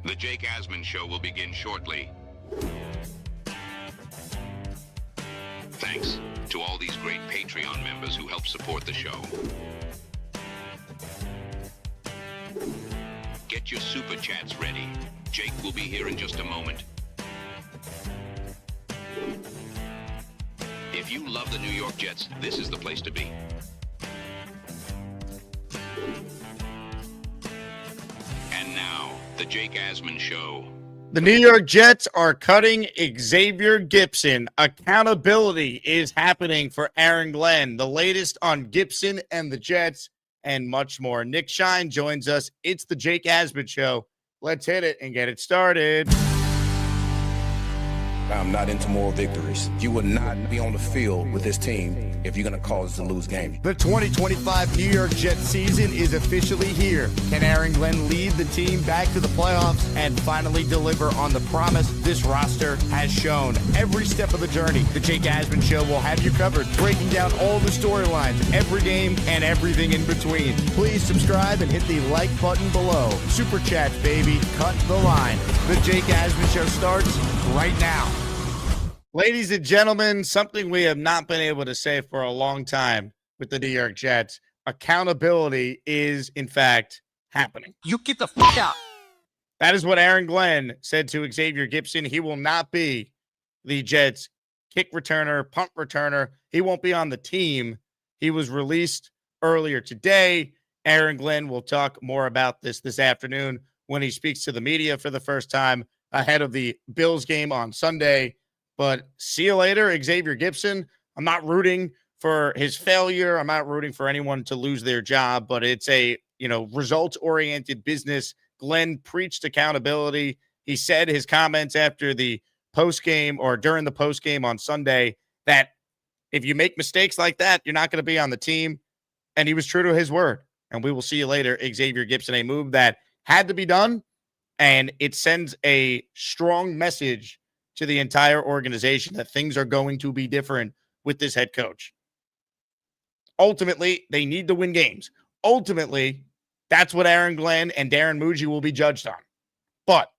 The Jake Asman Show will begin shortly. Thanks to all these great Patreon members who help support the show. Get your super chats ready. Jake will be here in just a moment. If you love the New York Jets, this is the place to be. And now, the Jake Asman Show. The New York Jets are cutting Xavier Gipson. Accountability is happening for Aaron Glenn. The latest on Gipson and the Jets and much more. Nick Shine joins us. It's the Jake Asman Show. Let's hit it and get it started. I'm not into moral victories. You will not be on the field with this team if you're going to cause us to lose games. The 2025 New York Jets season is officially here. Can Aaron Glenn lead the team back to the playoffs and finally deliver on the promise this roster has shown? Every step of the journey, the Jake Asman Show will have you covered, breaking down all the storylines, every game, and everything in between. Please subscribe and hit the like button below. Super Chats, baby. Cut the line. The Jake Asman Show starts right now. Ladies and gentlemen, something we have not been able to say for a long time with the New York Jets. Accountability is, in fact, happening. You get the fuck out. That is what Aaron Glenn said to Xavier Gipson. He will not be the Jets' kick returner, punt returner. He won't be on the team. He was released earlier today. Aaron Glenn will talk more about this afternoon when he speaks to the media for the first time ahead of the Bills game on Sunday. But see you later, Xavier Gipson. I'm not rooting for his failure. I'm not rooting for anyone to lose their job, but it's a, results-oriented business. Glenn preached accountability. He said his comments after the postgame or during the postgame on Sunday that if you make mistakes like that, you're not going to be on the team. And he was true to his word. And we will see you later, Xavier Gipson, a move that had to be done. And it sends a strong message to the entire organization that things are going to be different with this head coach. Ultimately, they need to win games. Ultimately, that's what Aaron Glenn and Darren Muji will be judged on. But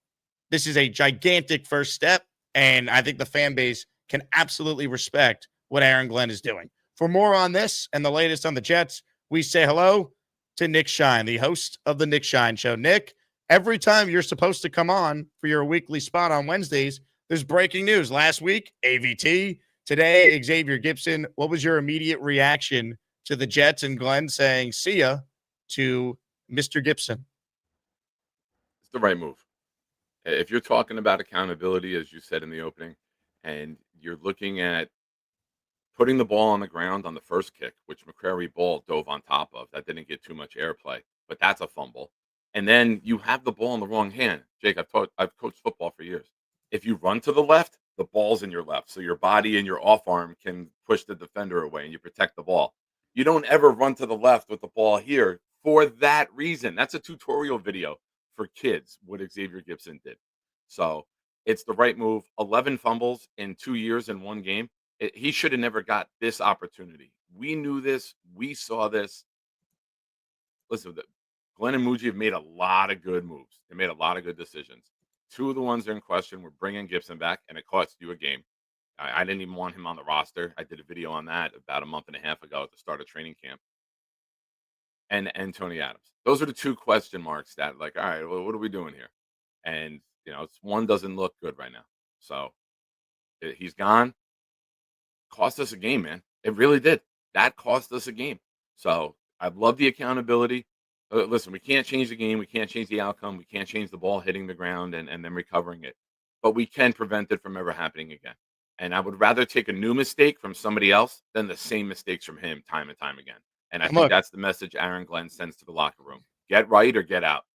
this is a gigantic first step, and I think the fan base can absolutely respect what Aaron Glenn is doing. For more on this and the latest on the Jets, we say hello to Nick Shine, the host of the Nick Shine Show. Nick, every time you're supposed to come on for your weekly spot on Wednesdays, there's breaking news. Last week, AVT. Today, Xavier Gipson. What was your immediate reaction to the Jets and Glenn saying, see ya, to Mr. Gipson? It's the right move. If you're talking about accountability, as you said in the opening, and you're looking at putting the ball on the ground on the first kick, which McCrary Ball dove on top of, that didn't get too much airplay, but that's a fumble. And then you have the ball in the wrong hand. Jake, I've coached football for years. If you run to the left, the ball's in your left. So your body and your off arm can push the defender away and you protect the ball. You don't ever run to the left with the ball here for that reason. That's a tutorial video for kids, what Xavier Gipson did. So it's the right move. 11 fumbles in 2 years in one game. He should have never got this opportunity. We knew this. We saw this. Listen, Glenn and Muji have made a lot of good moves. They made a lot of good decisions. Two of the ones that are in question were bringing Gipson back, and it cost you a game. I didn't even want him on the roster. I did a video on that about a month and a half ago at the start of training camp. And Tony Adams. Those are the two question marks that, all right, well, what are we doing here? And, one doesn't look good right now. So he's gone. Cost us a game, man. It really did. That cost us a game. So I love the accountability. Listen, we can't change the game. We can't change the outcome. We can't change the ball hitting the ground and then recovering it. But we can prevent it from ever happening again. And I would rather take a new mistake from somebody else than the same mistakes from him time and time again. And I think that's the message Aaron Glenn sends to the locker room. Get right or get out.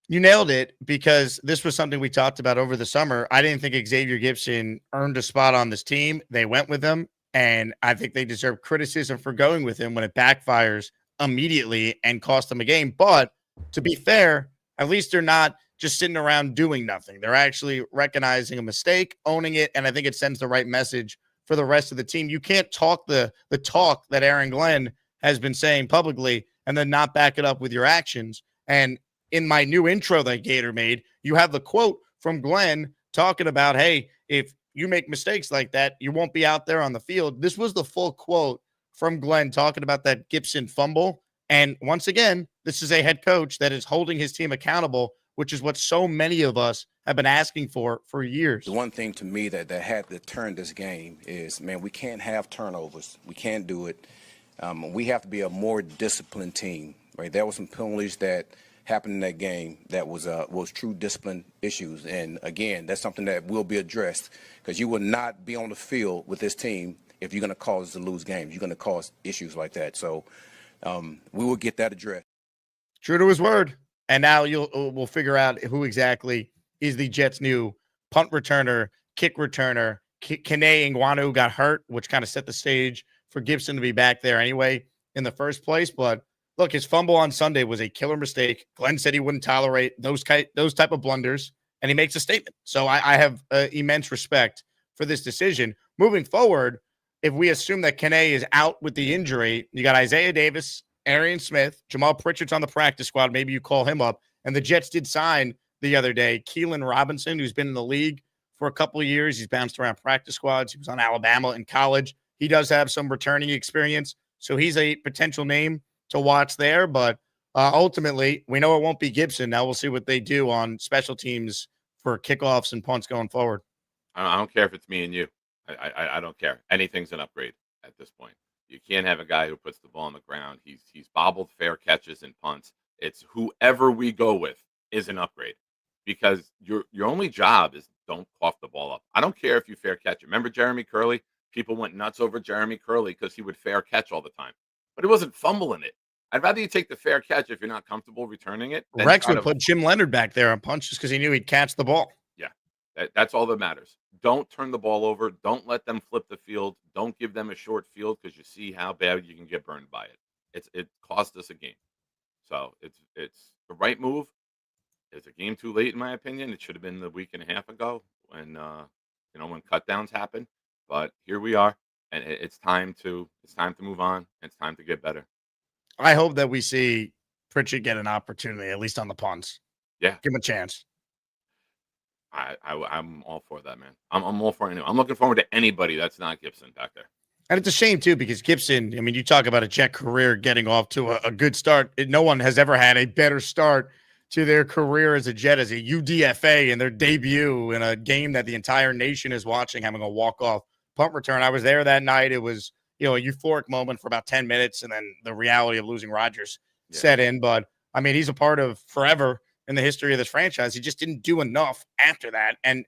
You nailed it, because this was something we talked about over the summer. I didn't think Xavier Gipson earned a spot on this team. They went with him, and I think they deserve criticism for going with him when it backfires immediately and cost them a game. But to be fair, at least they're not just sitting around doing nothing. They're actually recognizing a mistake, owning it, and I think it sends the right message for the rest of the team. You can't talk the talk that Aaron Glenn has been saying publicly and then not back it up with your actions. And in my new intro that Gator made, you have the quote from Glenn talking about, hey, if you make mistakes like that, you won't be out there on the field. This was the full quote from Glenn talking about that Gipson fumble. And once again, this is a head coach that is holding his team accountable, which is what so many of us have been asking for years. The one thing to me that had to turn this game is, man, we can't have turnovers. We can't do it. We have to be a more disciplined team, right? There were some penalties that happened in that game that was true discipline issues. And again, that's something that will be addressed, because you will not be on the field with this team if you're going to cause us to lose games. You're going to cause issues like that. So we will get that addressed. True to his word. And now we'll figure out who exactly is the Jets' new punt returner, kick returner. Kene Nwanu got hurt, which kind of set the stage for Gipson to be back there anyway in the first place. But look, his fumble on Sunday was a killer mistake. Glenn said he wouldn't tolerate those type of blunders, and he makes a statement. So I have immense respect for this decision. Moving forward, if we assume that Kene is out with the injury, you got Isaiah Davis, Arian Smith, Jamal Pritchard's on the practice squad. Maybe you call him up. And the Jets did sign the other day Keelan Robinson, who's been in the league for a couple of years. He's bounced around practice squads. He was on Alabama in college. He does have some returning experience, so he's a potential name to watch there. But ultimately, we know it won't be Gipson. Now we'll see what they do on special teams for kickoffs and punts going forward. I don't care if it's me and you. I don't care. Anything's an upgrade at this point. You can't have a guy who puts the ball on the ground. He's bobbled fair catches and punts. It's whoever we go with is an upgrade, because your only job is don't cough the ball up. I don't care if you fair catch it. Remember Jeremy Curley? People went nuts over Jeremy Curley because he would fair catch all the time, but he wasn't fumbling it. I'd rather you take the fair catch if you're not comfortable returning it. Rex would put Jim Leonard back there on punch just because he knew he'd catch the ball. Yeah, that's all that matters. Don't turn the ball over. Don't let them flip the field. Don't give them a short field, because you see how bad you can get burned by it. It cost us a game. So it's the right move. It's a game too late, in my opinion. It should have been the week and a half ago when when cutdowns happen. But here we are, and it's time to move on. It's time to get better. I hope that we see Pritchard get an opportunity, at least on the punts. Yeah, give him a chance. I'm all for that, man. I'm all for it. I'm looking forward to anybody that's not Gipson back there. And it's a shame, too, because Gipson, I mean, you talk about a Jet career getting off to a good start. No one has ever had a better start to their career as a Jet, as a UDFA in their debut in a game that the entire nation is watching, having a walk-off punt return. I was there that night. It was, a euphoric moment for about 10 minutes, and then the reality of losing Rodgers set in. But, I mean, he's a part of forever in the history of this franchise. He just didn't do enough after that. And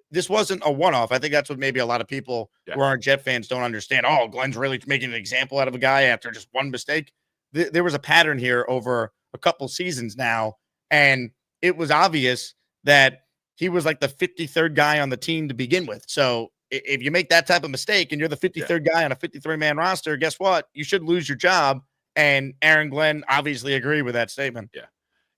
this wasn't a one-off. I think that's what maybe a lot of people who aren't Jet fans don't understand. Oh, Glenn's really making an example out of a guy after just one mistake. There was a pattern here over a couple seasons now, and it was obvious that he was like the 53rd guy on the team to begin with. So if you make that type of mistake and you're the 53rd guy on a 53-man roster, guess what? You should lose your job. And Aaron Glenn obviously agreed with that statement. Yeah.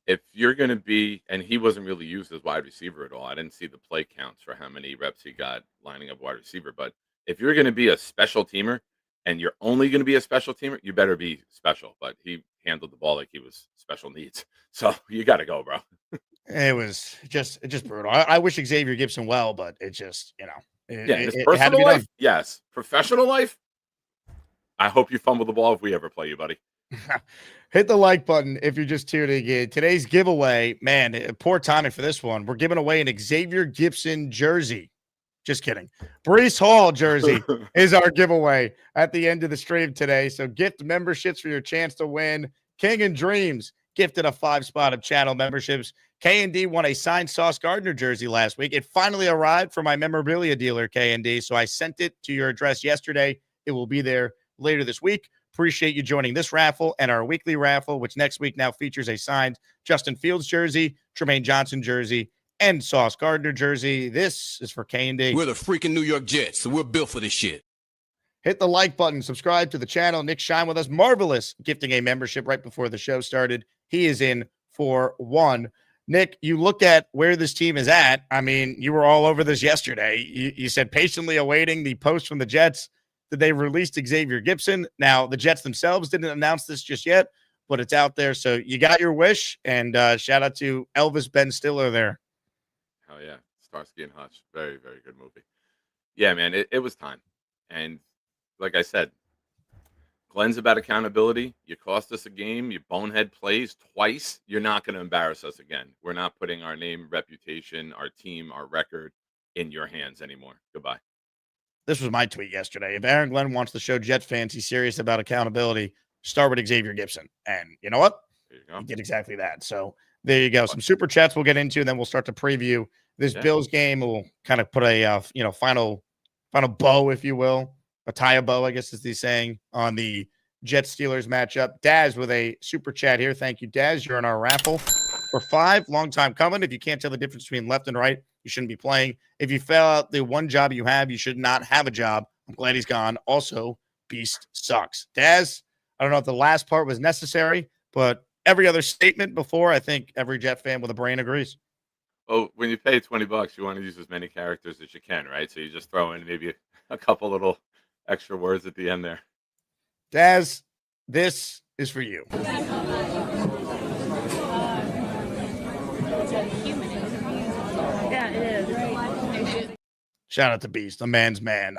If you're going to be, and he wasn't really used as wide receiver at all. I didn't see the play counts for how many reps he got lining up wide receiver. But if you're going to be a special teamer and you're only going to be a special teamer, you better be special. But he handled the ball like he was special needs. So you got to go, bro. It was just brutal. I wish Xavier Gipson well, but it just, his personal life, yes. Professional life, I hope you fumble the ball if we ever play you, buddy. Hit the like button if you're just tuning in. Today's giveaway, man, poor timing for this one. We're giving away an Xavier Gipson jersey. Just kidding. Breece Hall jersey is our giveaway at the end of the stream today. So gift memberships for your chance to win. King and Dreams gifted a 5-spot of channel memberships. K&D won a signed Sauce Gardner jersey last week. It finally arrived from my memorabilia dealer, K&D. So I sent it to your address yesterday. It will be there later this week. Appreciate you joining this raffle and our weekly raffle, which next week now features a signed Justin Fields jersey, Tremaine Johnson jersey, and Sauce Gardner jersey. This is for K&D. We're the freaking New York Jets, so we're built for this shit. Hit the like button, subscribe to the channel. Nick Shine with us. Marvelous gifting a membership right before the show started. He is in for one. Nick, you look at where this team is at. I mean, you were all over this yesterday. You said patiently awaiting the post from the Jets that they released Xavier Gipson. Now, the Jets themselves didn't announce this just yet, but it's out there. So you got your wish, and shout out to Elvis Ben Stiller there. Oh yeah, Starsky and Hutch, very very good movie. Yeah, man, it was time, and like I said, Glenn's about accountability. You cost us a game. You bonehead plays twice. You're not going to embarrass us again. We're not putting our name, reputation, our team, our record in your hands anymore. Goodbye. This was my tweet yesterday. If Aaron Glenn wants to show Jets fans he's serious about accountability, start with Xavier Gipson. And you know what? There you go. He did exactly that. So there you go. Some super chats we'll get into, and then we'll start to preview this Yeah. Bills game. We'll kind of put a final bow, if you will, tie a bow, I guess is the saying, on the Jets Steelers matchup. Daz with a super chat here. Thank you, Daz. You're in our raffle for 5. Long time coming. If you can't tell the difference between left and right, you shouldn't be playing. If you fail out the one job you have, you should not have a job. I'm glad he's gone. Also, Beast sucks. Daz, I don't know if the last part was necessary, but every other statement before, I think every Jet fan with a brain agrees. Oh, when you pay $20, you want to use as many characters as you can, right? So you just throw in maybe a couple little extra words at the end there. Daz, this is for you. Yeah, it is. Shout out to Beast, a man's man.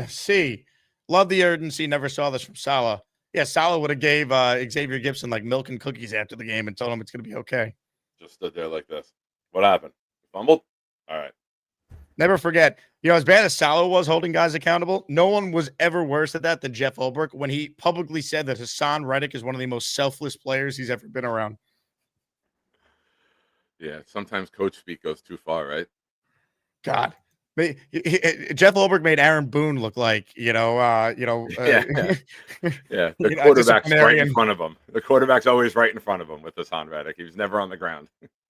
C, love the urgency. Never saw this from Salah. Yeah, Salah would have gave Xavier Gipson like milk and cookies after the game and told him it's going to be okay. Just stood there like this. What happened? Fumbled? All right. Never forget, as bad as Salah was holding guys accountable, no one was ever worse at that than Jeff Ulbrich when he publicly said that Hassan Reddick is one of the most selfless players he's ever been around. Yeah, sometimes coach speak goes too far, right? God. Jeff Ulbrich made Aaron Boone look like, Yeah. The You know, quarterback's right in disciplinarian. front of him. The quarterback's always right in front of him with Hassan Reddick. He was never on the ground.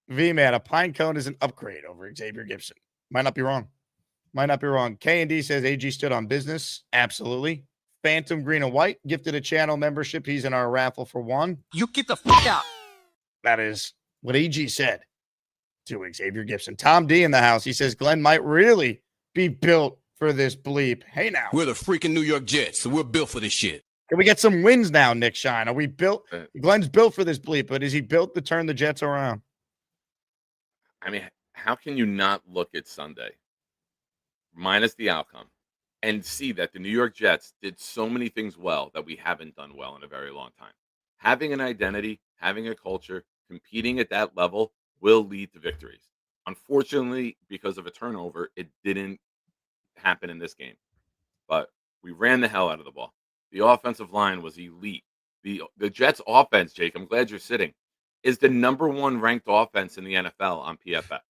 V-Man, a pine cone is an upgrade over Xavier Gipson. Might not be wrong. K&D says AG stood on business. Absolutely. Phantom Green and White gifted a channel membership. He's in our raffle for 1. You get the fuck out. That is what AG said to Xavier Gipson. Tom D in the house. He says Glenn might really be built for this bleep. Hey, now. We're the freaking New York Jets, so we're built for this shit. Can we get some wins now, Nick Shine? Are we built? Glenn's built for this bleep, but is he built to turn the Jets around? I mean, how can you not look at Sunday, minus the outcome, and see that the New York Jets did so many things well that we haven't done well in a very long time? Having an identity, having a culture, competing at that level will lead to victories. Unfortunately, because of a turnover, it didn't happen in this game. But we ran the hell out of the ball. The offensive line was elite. The Jets offense, Jake, I'm glad you're sitting, is the number 1 ranked offense in the NFL on PFF.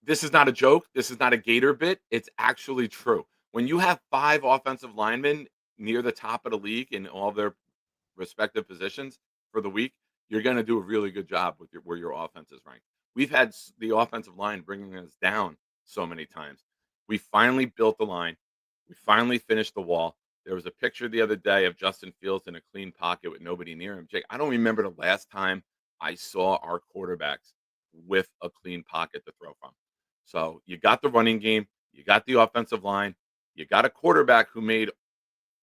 This is not a joke. This is not a Gator bit. It's actually true. When you have 5 offensive linemen near the top of the league in all their respective positions for the week, you're going to do a really good job with where your offense is ranked. We've had the offensive line bringing us down so many times. We finally built the line. We finally finished the wall. There was a picture the other day of Justin Fields in a clean pocket with nobody near him. Jake, I don't remember the last time I saw our quarterbacks with a clean pocket to throw from. So you got the running game. You got the offensive line. You got a quarterback who made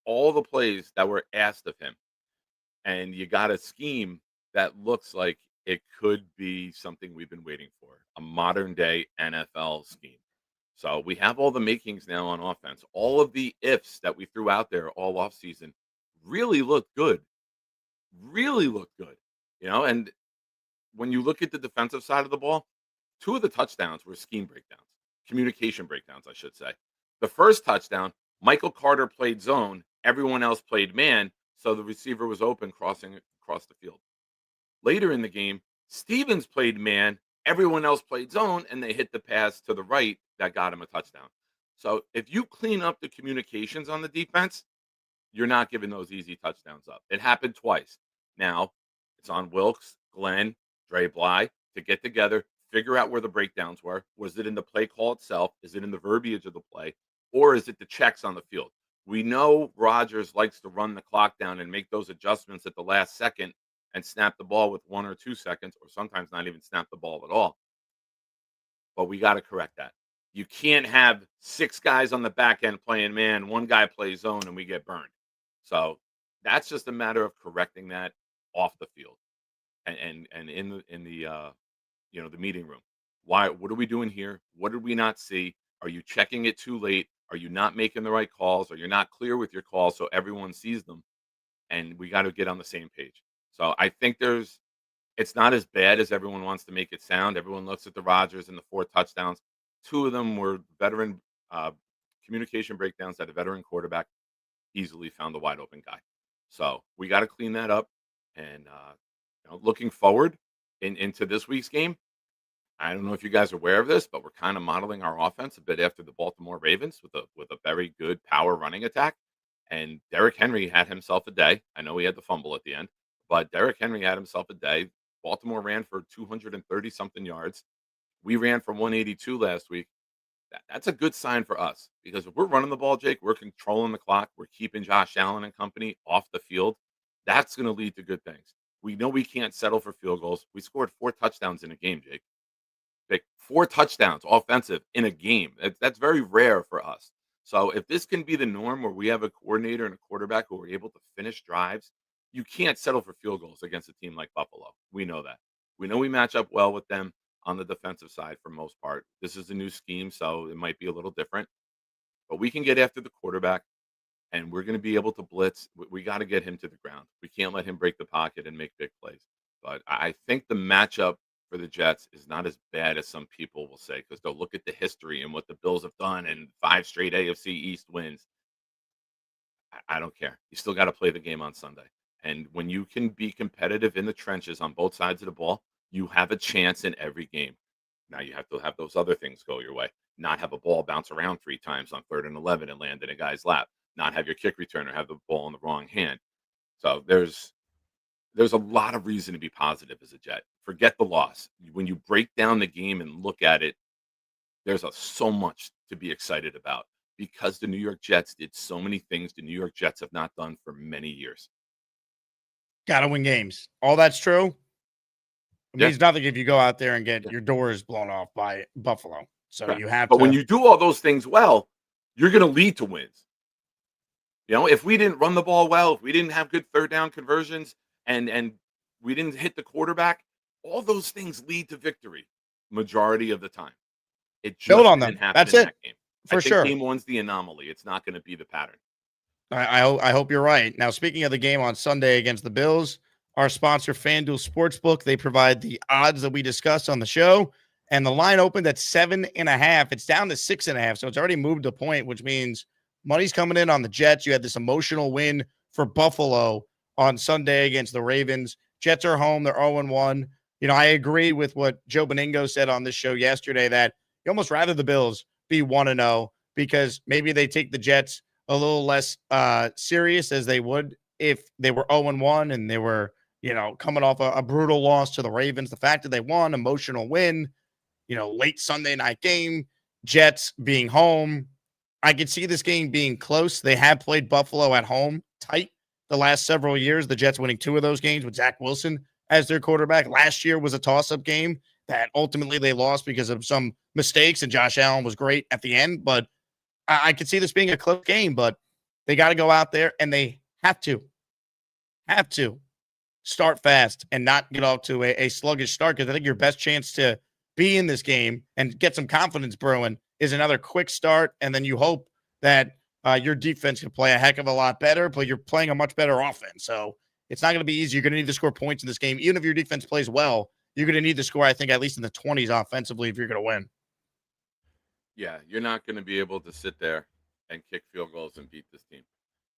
all the plays that were asked of him. And you got a scheme that looks like it could be something we've been waiting for, a modern day NFL scheme. So we have all the makings now on offense. All of the ifs that we threw out there all offseason really looked good. Really looked good. And when you look at the defensive side of the ball, 2 of the touchdowns were scheme breakdowns, communication breakdowns, I should say. The first touchdown, Michael Carter played zone. Everyone else played man. So the receiver was open crossing across the field. Later in the game, Stevens played man. Everyone else played zone, and they hit the pass to the right that got him a touchdown. So if you clean up the communications on the defense, you're not giving those easy touchdowns up. It happened twice. Now, it's on Wilkes, Glenn, Dre Bly to get together, figure out where the breakdowns were. Was it in the play call itself? Is it in the verbiage of the play? Or is it the checks on the field? We know Rodgers likes to run the clock down and make those adjustments at the last second and snap the ball with 1 or 2 seconds, or sometimes not even snap the ball at all. But we got to correct that. You can't have 6 guys on the back end playing man, 1 guy plays zone, and we get burned. So that's just a matter of correcting that off the field and in the the meeting room. Why? What are we doing here? What did we not see? Are you checking it too late? Are you not making the right calls? Are you not clear with your calls so everyone sees them? And we got to get on the same page. So I think it's not as bad as everyone wants to make it sound. Everyone looks at the Rodgers and the 4 touchdowns. 2 of them were veteran uh, communication breakdowns that a veteran quarterback easily found the wide open guy. So we got to clean that up. And looking forward into this week's game, I don't know if you guys are aware of this, but we're kind of modeling our offense a bit after the Baltimore Ravens with a very good power running attack. And Derrick Henry had himself a day. I know he had the fumble at the end, but Derrick Henry had himself a day. Baltimore ran for 230 something yards. We ran for 182 last week. That's a good sign for us because if we're running the ball, Jake, we're controlling the clock. We're keeping Josh Allen and company off the field. That's going to lead to good things. We know we can't settle for field goals. We scored 4 touchdowns in a game, Jake. Like 4 touchdowns offensive in a game. That's very rare for us. So if this can be the norm where we have a coordinator and a quarterback who are able to finish drives, you can't settle for field goals against a team like Buffalo. We know that. We know we match up well with them on the defensive side for most part. This is a new scheme, so it might be a little different. But we can get after the quarterback, and we're going to be able to blitz. We got to get him to the ground. We can't let him break the pocket and make big plays. But I think the matchup for the Jets is not as bad as some people will say because they'll look at the history and what the Bills have done and 5 straight AFC East wins. I don't care. You still got to play the game on Sunday. And when you can be competitive in the trenches on both sides of the ball, you have a chance in every game. Now you have to have those other things go your way. Not have a ball bounce around 3 times on 3rd and 11 and land in a guy's lap. Not have your kick returner have the ball in the wrong hand. So there's a lot of reason to be positive as a Jet. Forget the loss. When you break down the game and look at it, there's so much to be excited about because the New York Jets did so many things the New York Jets have not done for many years. Got to win games. All that's true. It means nothing if you go out there and get your doors blown off by Buffalo. So you have But to. when you do all those things well, you're going to lead to wins. If we didn't run the ball well, if we didn't have good 3rd down conversions, and we didn't hit the quarterback, all those things lead to victory majority of the time. It just Build on didn't them. happen That's in it. that game. For I think sure. game 1's the anomaly. It's not going to be the pattern. I hope you're right. Now, speaking of the game on Sunday against the Bills, our sponsor, FanDuel Sportsbook, they provide the odds that we discussed on the show, and the line opened at 7.5. It's down to 6.5, so it's already moved a point, which means money's coming in on the Jets. You had this emotional win for Buffalo on Sunday against the Ravens. Jets are home. They're 0-1. I agree with what Joe Beningo said on this show yesterday that you almost rather the Bills be 1-0 because maybe they take the Jets a little less serious as they would if they were 0-1 and they were, coming off a brutal loss to the Ravens. The fact that they won, emotional win, late Sunday night game, Jets being home. I could see this game being close. They have played Buffalo at home tight the last several years. The Jets winning 2 of those games with Zach Wilson as their quarterback. Last year was a toss-up game that ultimately they lost because of some mistakes, and Josh Allen was great at the end. But I could see this being a close game, but they got to go out there and they have to start fast and not get off to a sluggish start because I think your best chance to be in this game and get some confidence brewing is another quick start, and then you hope that your defense can play a heck of a lot better, but you're playing a much better offense. So it's not going to be easy. You're going to need to score points in this game. Even if your defense plays well, you're going to need to score, I think, at least in the 20s offensively if you're going to win. Yeah, you're not going to be able to sit there and kick field goals and beat this team.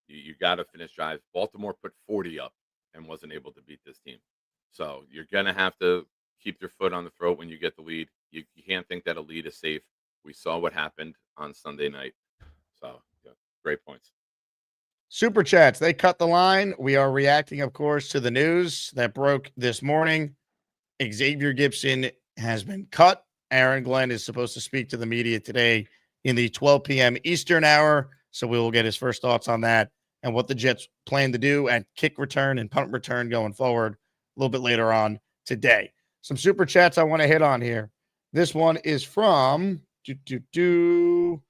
You got to finish drives. Baltimore put 40 up and wasn't able to beat this team. So you're going to have to keep your foot on the throat when you get the lead. You can't think that a lead is safe. We saw what happened on Sunday night. So, great points. Super chats. They cut the line. We are reacting, of course, to the news that broke this morning. Xavier Gipson has been cut. Aaron Glenn is supposed to speak to the media today in the 12 p.m. Eastern hour. So we will get his first thoughts on that and what the Jets plan to do at kick return and punt return going forward a little bit later on today. Some super chats I want to hit on here. This one is from Daniel.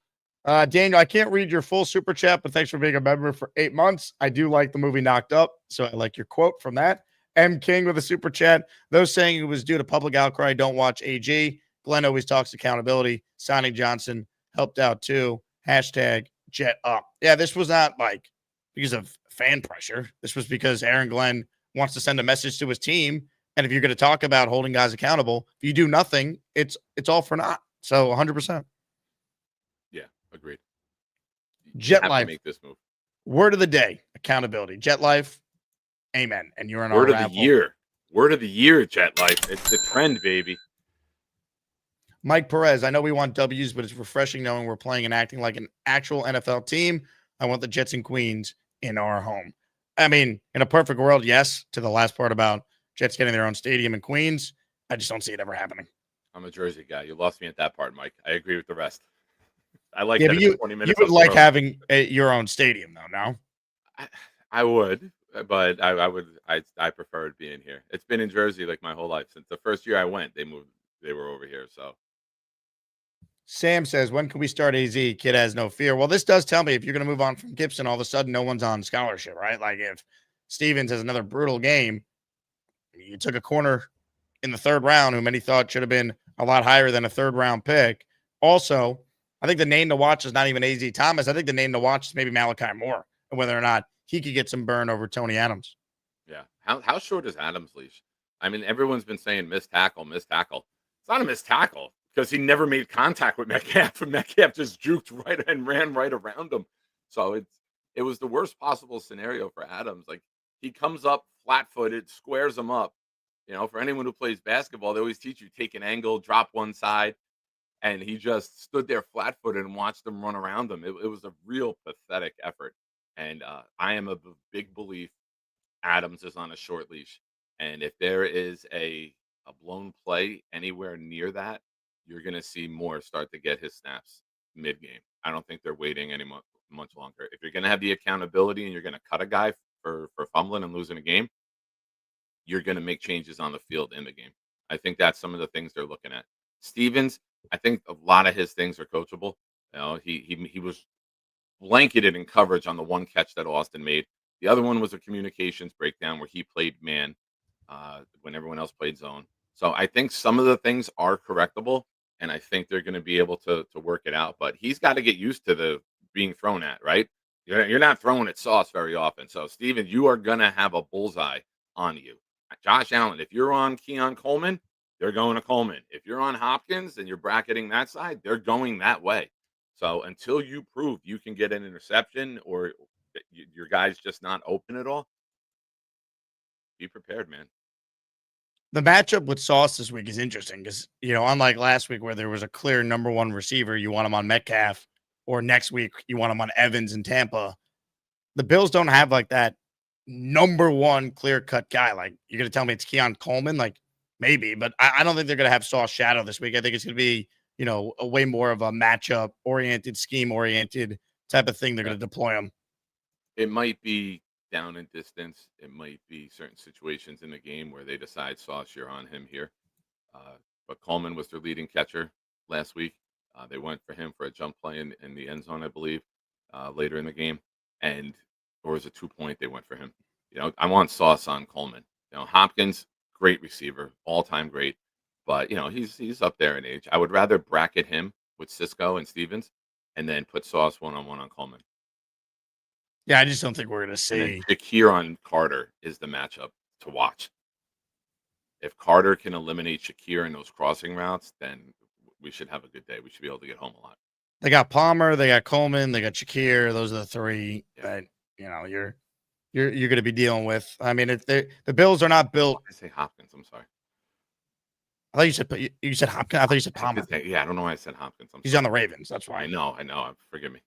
I can't read your full super chat, but thanks for being a member for 8 months. I do like the movie Knocked Up, so I like your quote from that. M. King with a super chat. Those saying it was due to public outcry don't watch AG. Glenn always talks accountability. Sonny Johnson helped out too. Hashtag Jet up. Yeah, this was not like because of fan pressure. This was because Aaron Glenn wants to send a message to his team. And if you're going to talk about holding guys accountable, if you do nothing, it's all for naught. So 100%. Yeah, agreed. You Jet have to Life. make this move. Word of the day, accountability. Jet Life, amen. And you're in our Word of raffle. the year. Word of the year, Jet Life. It's the trend, baby. Mike Perez, I know we want W's, but it's refreshing knowing we're playing and acting like an actual NFL team. I want the Jets and Queens in our home. I mean, in a perfect world, yes, to the last part about Jets getting their own stadium in Queens. I just don't see it ever happening. I'm a Jersey guy. You lost me at that part, Mike. I agree with the rest. I like Yeah, that but it's you 20 you minutes. would up the like road. having your own stadium, though, no? I would, but I prefer it being here. It's been in Jersey like my whole life. Since the first year I went, they were over here. So Sam says, when can we start AZ? Kid has no fear. Well, this does tell me if you're going to move on from Gipson, all of a sudden no one's on scholarship, right? Like if Stevens has another brutal game, you took a corner in the third round who many thought should have been a lot higher than a third round pick. Also, I think the name to watch is not even AZ Thomas. I think the name to watch is maybe Malachi Moore and whether or not he could get some burn over Tony Adams. yeah, how short is Adams' leash? I mean, everyone's been saying missed tackle, missed tackle. It's not a missed tackle because he never made contact with Metcalf, and Metcalf just juked right and ran right around him. So it was the worst possible scenario for Adams. Like he comes up flat-footed, squares him up. You know, for anyone who plays basketball, they always teach you take an angle, drop one side, and he just stood there flat-footed and watched them run around him. It was a real pathetic effort, and I am a big belief Adams is on a short leash, and if there is a blown play anywhere near that, you're going to see Moore start to get his snaps mid-game. I don't think they're waiting much longer. If you're going to have the accountability and you're going to cut a guy for fumbling and losing a game, you're going to make changes on the field in the game. I think that's some of the things they're looking at. Stevens, I think a lot of his things are coachable. You know, he was blanketed in coverage on the one catch that Austin made. The other one was a communications breakdown where he played man when everyone else played zone. So I think some of the things are correctable, and I think they're going to be able to work it out. But he's got to get used to the being thrown at, right? You're not throwing at Sauce very often. So, Steven, you are going to have a bullseye on you. Josh Allen, if you're on Keon Coleman, they're going to Coleman. If you're on Hopkins and you're bracketing that side, they're going that way. So until you prove you can get an interception or your guy's just not open at all, be prepared, man. The matchup with Sauce this week is interesting because, you know, unlike last week where there was a clear number one receiver, you want him on Metcalf, or next week you want him on Evans in Tampa. The Bills don't have like that number one clear cut guy. Like, you're going to tell me it's Keon Coleman? Like, maybe, but I don't think they're going to have Sauce shadow this week. I think it's going to be, you know, a way more of a matchup oriented, scheme oriented type of thing they're going to deploy him. It might be down in distance. It might be certain situations in the game where they decide Sauce, you're on him here. But Coleman was their leading catcher last week. They went for him for a jump play in the end zone, I believe, later in the game. Or was it 2-point? They went for him. You know, I want Sauce on Coleman. You know, Hopkins, great receiver, all-time great. But, you know, he's up there in age. I would rather bracket him with Cisco and Stevens and then put Sauce one-on-one on Coleman. Yeah, I just don't think we're going to see. And then Shakir on Carter is the matchup to watch. If Carter can eliminate Shakir in those crossing routes, then we should have a good day. We should be able to get home a lot. They got Palmer, they got Coleman, they got Shakir. Those are the three that, you know, you're going to be dealing with. I mean, the Bills are not built. I say Hopkins. I'm sorry. I thought you said Hopkins. I thought you said Palmer. Yeah, I don't know why I said Hopkins. He's on the Ravens. That's why. I know. Forgive me.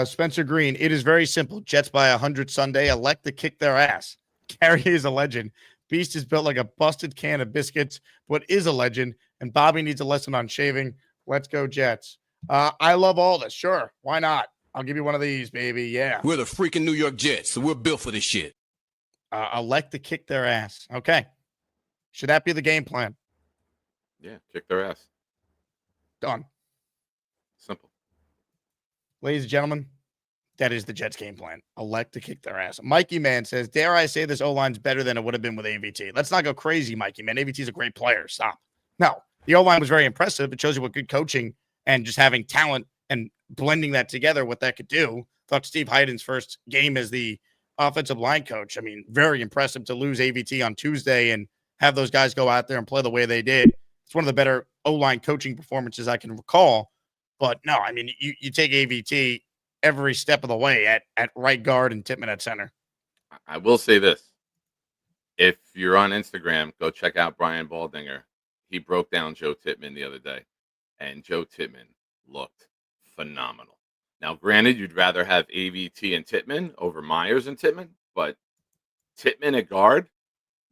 Spencer Green. It is very simple. Jets by 100 Sunday. Elect to kick their ass. Carey is a legend. Beast is built like a busted can of biscuits, but is a legend. And Bobby needs a lesson on shaving. Let's go Jets. I love all this. Sure. Why not? I'll give you one of these, baby. Yeah. We're the freaking New York Jets, so we're built for this shit. Elect to kick their ass. Okay. Should that be the game plan? Yeah, kick their ass. Done. Simple. Ladies and gentlemen, that is the Jets' game plan. Elect to kick their ass. Mikey Man says, dare I say this O-line's better than it would have been with AVT. Let's not go crazy, Mikey Man. AVT is a great player. Stop. No, the O-line was very impressive. It shows you what good coaching and just having talent and blending that together, what that could do. Thought Steve Heiden's first game as the offensive line coach. I mean, very impressive to lose AVT on Tuesday and have those guys go out there and play the way they did. It's one of the better O-line coaching performances I can recall. But no, I mean, you take AVT every step of the way at right guard and Tippmann at center. I will say this. If you're on Instagram, go check out Brian Baldinger. He broke down Joe Tippmann the other day, and Joe Tippmann looked phenomenal. Now, granted, you'd rather have AVT and Tippmann over Myers and Tippmann, but Tippmann at guard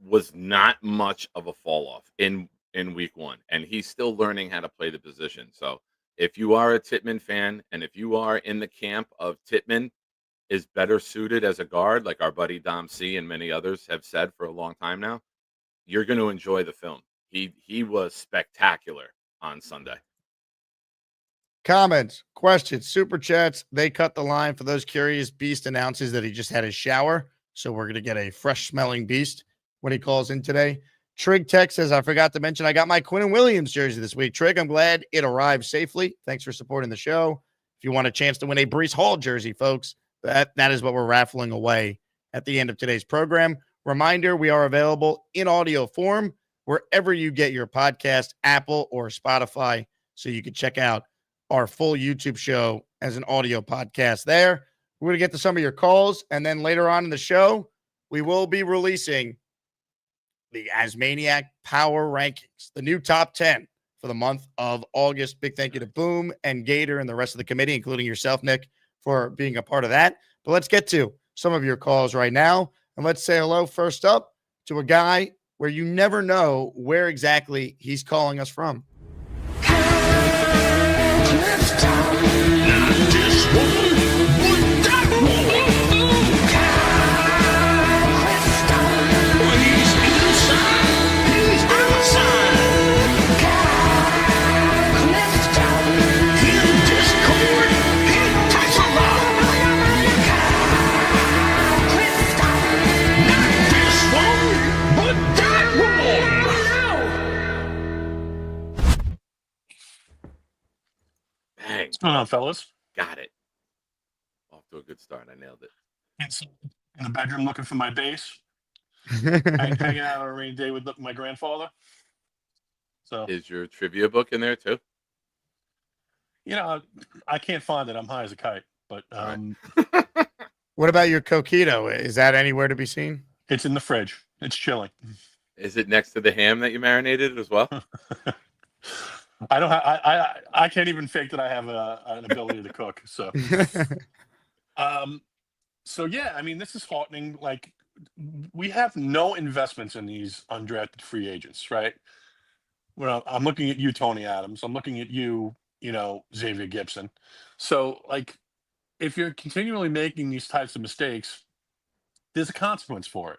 was not much of a fall off in week one, and he's still learning how to play the position. So if you are a Tippmann fan, and if you are in the camp of Tippmann is better suited as a guard, like our buddy Dom C and many others have said for a long time now, you're going to enjoy the film. He was spectacular on Sunday. Comments, questions, super chats. They cut the line. For those curious, Beast announces that he just had his shower. So we're going to get a fresh smelling Beast when he calls in today. Trig Tech says, I forgot to mention I got my Quinn Williams jersey this week. Trig, I'm glad it arrived safely. Thanks for supporting the show. If you want a chance to win a Breece Hall jersey, folks, that is what we're raffling away at the end of today's program. Reminder, we are available in audio form wherever you get your podcast, Apple or Spotify, so you can check out our full YouTube show as an audio podcast there. We're going to get to some of your calls, and then later on in the show, we will be releasing the Asmaniac Power Rankings, the new top 10 for the month of August. Big thank you to Boom and Gator and the rest of the committee, including yourself, Nick, for being a part of that. But let's get to some of your calls right now, and let's say hello first up to a guy where you never know where exactly he's calling us from. Bang. What's going on, fellas? Got it. Off to a good start. I nailed it. In the bedroom looking for my bass. Hanging out on a rainy day with my grandfather. So, Is your trivia book in there too? I can't find it. I'm high as a kite. But What about your coquito? Is that anywhere to be seen? It's in the fridge. It's chilling. Is it next to the ham that you marinated as well? I don't have. I can't even fake that I have an ability to cook. So, yeah. I mean, this is heartening. Like, we have no investments in these undrafted free agents, right? Well, I'm looking at you, Tony Adams. I'm looking at you, Xavier Gipson. So, like, if you're continually making these types of mistakes, there's a consequence for it.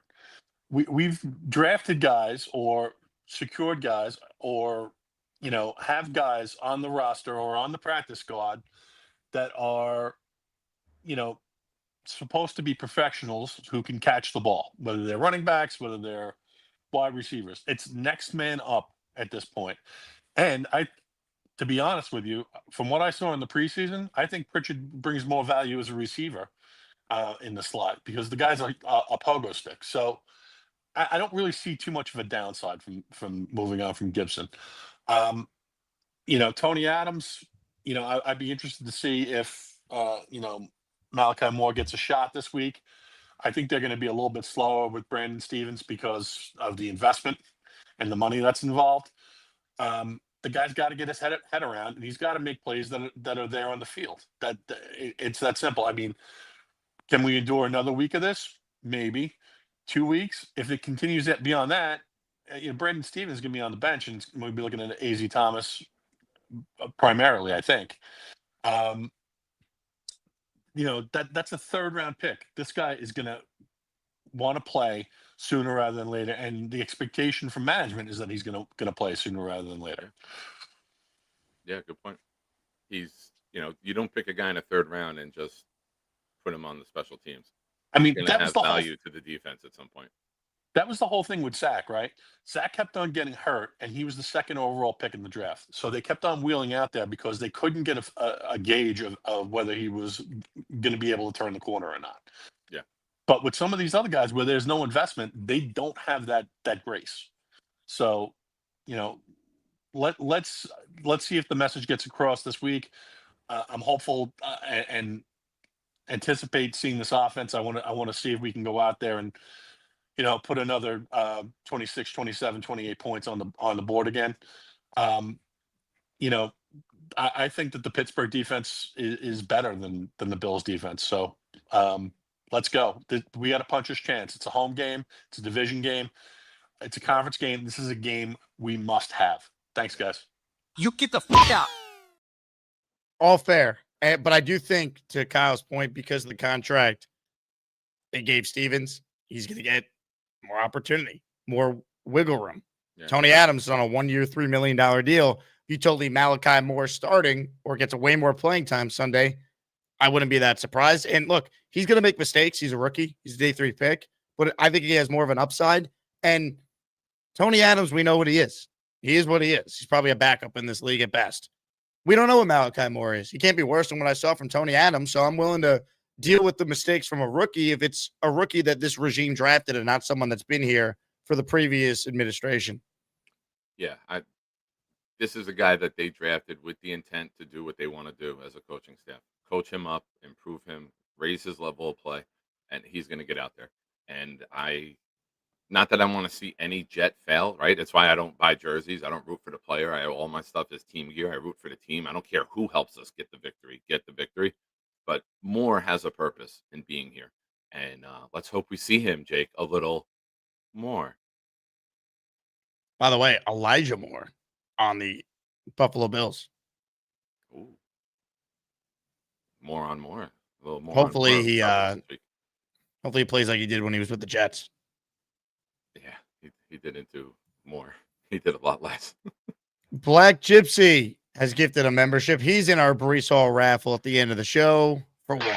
We've drafted guys or secured guys or have guys on the roster or on the practice squad that are, supposed to be professionals who can catch the ball, whether they're running backs, whether they're wide receivers. It's next man up at this point. And to be honest with you, from what I saw in the preseason, I think Pritchard brings more value as a receiver in the slot because the guy's a pogo stick. So I don't really see too much of a downside from moving on from Gipson. Tony Adams, I'd be interested to see if, Malachi Moore gets a shot this week. I think they're going to be a little bit slower with Brandon Stevens because of the investment and the money that's involved. The guy's got to get his head around, and he's got to make plays that are there on the field. It's that simple. I mean, can we endure another week of this? Maybe 2 weeks. If it continues beyond that, Brandon Stevens is going to be on the bench, and we'll be looking at AZ Thomas primarily, I think. That's a third round pick. This guy is going to want to play sooner rather than later, and the expectation from management is that he's going to play sooner rather than later. Yeah, good point. He's, you don't pick a guy in a third round and just put him on the special teams. I mean, He's going that to was have the whole value to the defense at some point. that was the whole thing with Zach, right? Zach kept on getting hurt, and he was the second overall pick in the draft. So they kept on wheeling out there because they couldn't get a gauge of whether he was going to be able to turn the corner or not. Yeah. But with some of these other guys where there's no investment, they don't have that grace. So, let's see if the message gets across this week. I'm hopeful and anticipate seeing this offense. I want to see if we can go out there and put another 26, 27, 28 points on the board again. I think that the Pittsburgh defense is better than the Bills defense. So let's go. We got a puncher's chance. It's a home game. It's a division game. It's a conference game. This is a game we must have. Thanks, guys. You get the fuck out. All fair. But I do think, to Kyle's point, because of the contract they gave Stevens, he's going to get more opportunity, more wiggle room. Yeah. Tony Adams is on a 1-year, $3 million deal. You told me Malachi Moore starting or gets a way more playing time Sunday, I wouldn't be that surprised. And look, he's going to make mistakes. He's a rookie. He's a day 3 pick. But I think he has more of an upside. And Tony Adams, we know what he is. He is what he is. He's probably a backup in this league at best. We don't know what Malachi Moore is. He can't be worse than what I saw from Tony Adams. So I'm willing to deal with the mistakes from a rookie if it's a rookie that this regime drafted and not someone that's been here for the previous administration. Yeah, this is a guy that they drafted with the intent to do what they want to do as a coaching staff. Coach him up, improve him, raise his level of play, and he's going to get out there. And not that I want to see any Jet fail, right? That's why I don't buy jerseys. I don't root for the player. All my stuff is team gear. I root for the team. I don't care who helps us get the victory. But Moore has a purpose in being here. And let's hope we see him, Jake, a little more. By the way, Elijah Moore on the Buffalo Bills. Ooh. More on more. A little more. Hopefully he plays like he did when he was with the Jets. Yeah, he didn't do more. He did a lot less. Black Gypsy has gifted a membership. He's in our Brees Hall raffle at the end of the show for one.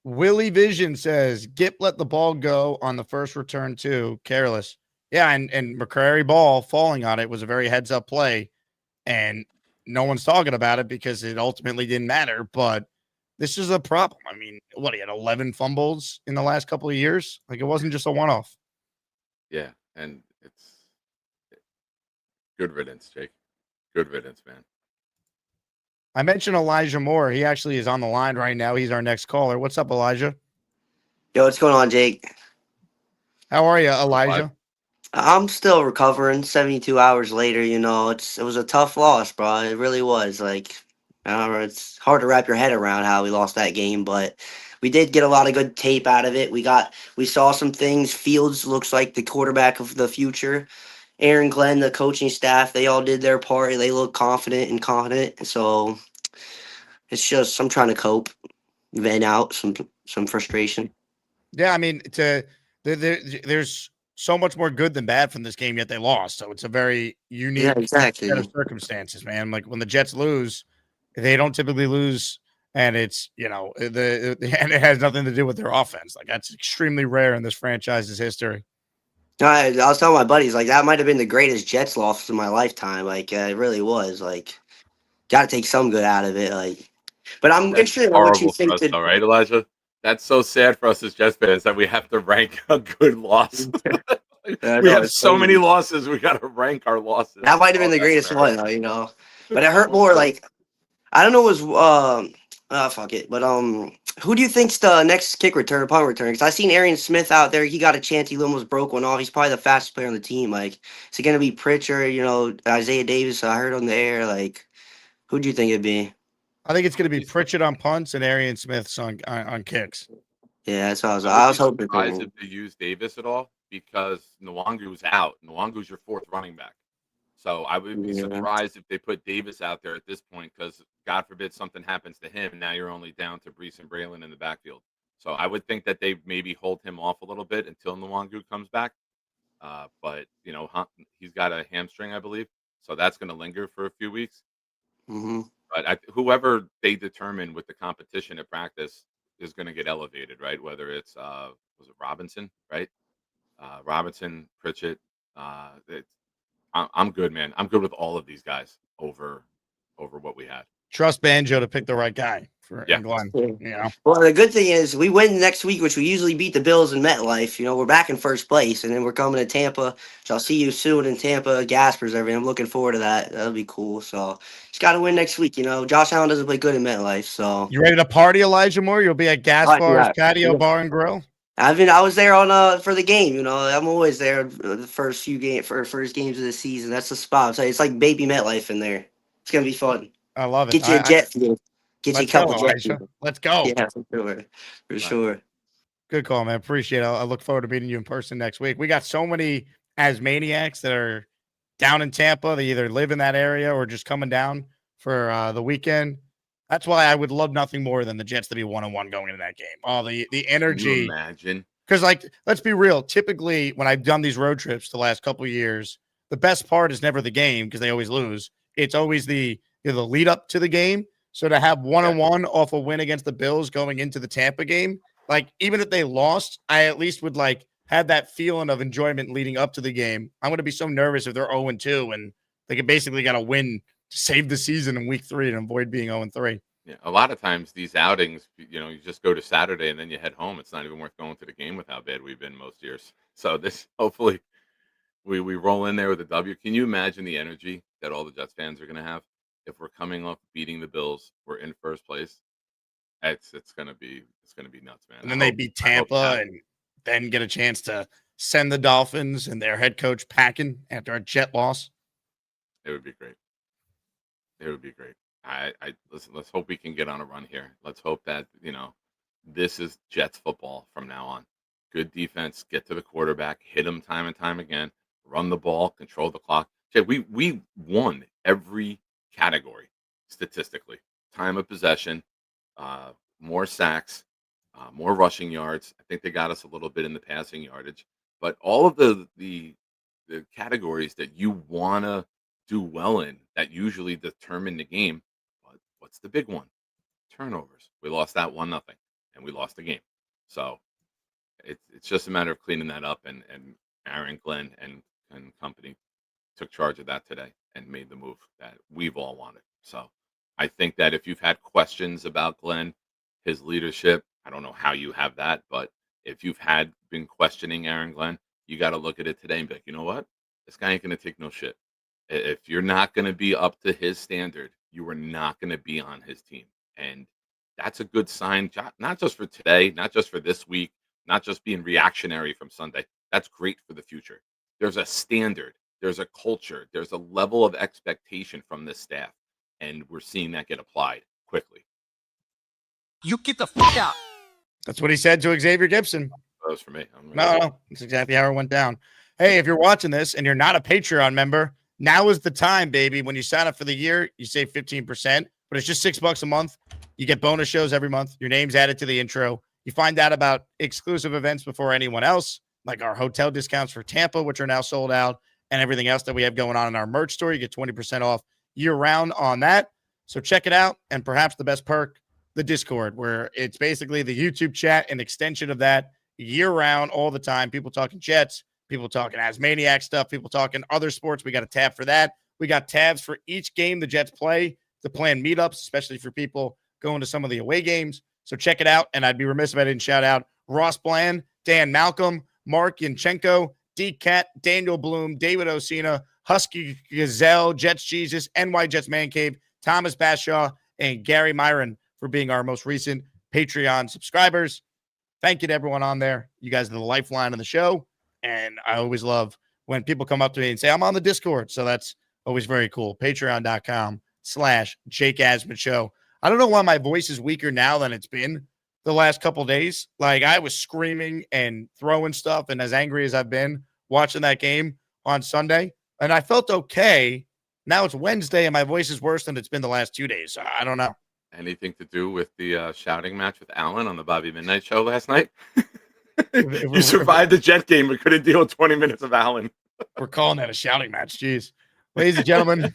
Willie Vision says, Gip let the ball go on the first return too. Careless. Yeah, and McCrary ball falling on it was a very heads-up play, and no one's talking about it because it ultimately didn't matter, but this is a problem. I mean, he had 11 fumbles in the last couple of years? Like, it wasn't just a one-off. Yeah, and it's good riddance, Jake. Good riddance, man. I mentioned Elijah Moore. He actually is on the line right now. He's our next caller. What's up, Elijah? Yo, what's going on, Jake? How are you, Elijah? I'm still recovering 72 hours later. It was a tough loss, bro. It really was. Like, I don't know, it's hard to wrap your head around how we lost that game, but we did get a lot of good tape out of it. We saw some things. Fields looks like the quarterback of the future. Aaron Glenn, the coaching staff, they all did their part. They look confident and confident. So it's just I'm trying to cope, vent out some frustration. Yeah, I mean, there's so much more good than bad from this game, yet they lost. So it's a very unique set of circumstances, man. Like when the Jets lose, they don't typically lose, and it's and it has nothing to do with their offense. Like that's extremely rare in this franchise's history. I was telling my buddies, like, that might have been the greatest Jets loss of my lifetime. Like, it really was. Like, got to take some good out of it. Like, but I'm interested in what you think. All right, Elijah. That's so sad for us as Jets fans that we have to rank a good loss. We have so many losses. We got to rank our losses. That might have been the greatest one, though. But it hurt more. Like, I don't know. It was fuck it. But who do you think's the next kick return, punt return? Because I seen Arian Smith out there. He got a chance. He almost broke one off. He's probably the fastest player on the team. Like, is it gonna be Pritchard? Isaiah Davis. I heard on the air. Like, who do you think it'd be? I think it's gonna be Pritchard on punts and Arian Smith on kicks. Yeah, that's what I was hoping. Surprised if they use Davis at all because Nwangu's out. Nwangu's your fourth running back. So I would be surprised if they put Davis out there at this point because, God forbid, something happens to him. Now you're only down to Brees and Braylon in the backfield. So I would think that they maybe hold him off a little bit until Nwangu comes back. But, he's got a hamstring, I believe. So that's going to linger for a few weeks. Mm-hmm. But whoever they determine with the competition at practice is going to get elevated, right? Whether it's was it Robinson, right? Robinson, Pritchett. I'm good, man. I'm good with all of these guys over what we had. Trust Banjo to pick the right guy for Yeah. Glenn. Well, the good thing is we win next week, which we usually beat the Bills in MetLife. We're back in first place, and then we're coming to Tampa. So I'll see you soon in Tampa, Gaspers, everything. I'm looking forward to that. That'll be cool. So just got to win next week. Josh Allen doesn't play good in MetLife. So You ready to party, Elijah Moore? You'll be at Gaspar's yeah. Patio Bar and Grill. I was there on for the game. I'm always there the first first games of the season. That's the spot. I'll tell you, it's like baby MetLife in there. It's gonna be fun. I love it. Get you a jet fuel. Get you a Let's go, couple jet Elijah. fuel. Let's go. Yeah, for sure. Good call, man. Appreciate it. I look forward to meeting you in person next week. We got so many Asmaniacs that are down in Tampa. They either live in that area or just coming down for the weekend. That's why I would love nothing more than the Jets to be 1-1 going into that game. Oh, the energy. Can you imagine? Because, let's be real. Typically, when I've done these road trips the last couple of years, the best part is never the game because they always lose. It's always the lead up to the game. So to have 1-1 off a win against the Bills going into the Tampa game, even if they lost, I at least would have that feeling of enjoyment leading up to the game. I'm going to be so nervous if they're 0-2 and they could basically got to win to save the season in week 3 and avoid being 0-3. Yeah, a lot of times these outings, you just go to Saturday and then you head home. It's not even worth going to the game with how bad we've been most years. So this, hopefully, we roll in there with a W. Can you imagine the energy that all the Jets fans are going to have if we're coming off beating the Bills? We're in first place. It's gonna be nuts, man. And then they beat Tampa and then get a chance to send the Dolphins and their head coach packing after a Jet loss. It would be great. It would be great. Listen, let's hope we can get on a run here. Let's hope that, this is Jets football from now on. Good defense, get to the quarterback, hit him time and time again, run the ball, control the clock. We won every category statistically. Time of possession, more sacks, more rushing yards. I think they got us a little bit in the passing yardage. But all of the categories that you want to do well in that usually determine the game, what's the big one? Turnovers. We lost that 1-0, and we lost the game. So it's just a matter of cleaning that up, and Aaron, Glenn, and company took charge of that today and made the move that we've all wanted. So I think that if you've had questions about Glenn, his leadership, I don't know how you have that, but if you've been questioning Aaron Glenn, you got to look at it today and be like, you know what? This guy ain't going to take no shit. If you're not going to be up to his standard, you are not going to be on his team. And that's a good sign, not just for today, not just for this week, not just being reactionary from Sunday. That's great for the future. There's a standard, there's a culture, there's a level of expectation from this staff. And we're seeing that get applied quickly. You get the fuck out. That's what he said to Xavier Gipson. That was for me. No, that's exactly how it went down. Hey, if you're watching this and you're not a Patreon member, now is the time, baby. When you sign up for the year, you save 15%, but it's just $6 a month. You get bonus shows every month. Your name's added to the intro. You find out about exclusive events before anyone else, like our hotel discounts for Tampa, which are now sold out, and everything else that we have going on in our merch store. You get 20% off year-round on that. So check it out. And perhaps the best perk, the Discord, where it's basically the YouTube chat, an extension of that year-round all the time. People talking Jets, people talking Asmaniac stuff, people talking other sports. We got a tab for that. We got tabs for each game the Jets play to plan meetups, especially for people going to some of the away games. So check it out. And I'd be remiss if I didn't shout out Ross Bland, Dan Malcolm, Mark Yanchenko, D Cat, Daniel Bloom, David Osina, Husky Gazelle, Jets Jesus, NY Jets Man Cave, Thomas Bashaw, and Gary Myron for being our most recent Patreon subscribers. Thank you to everyone on there. You guys are the lifeline of the show. And I always love when people come up to me and say, I'm on the Discord. So that's always very cool. Patreon.com/Jake Asman Show. I don't know why my voice is weaker now than it's been the last couple of days. I was screaming and throwing stuff and as angry as I've been watching that game on Sunday. And I felt okay. Now it's Wednesday and my voice is worse than it's been the last 2 days. So I don't know. Anything to do with the shouting match with Allen on the Bobby Midnight Show last night? You survived the Jet game but couldn't deal with 20 minutes of Allen. We're calling that a shouting match. Jeez. Ladies and gentlemen,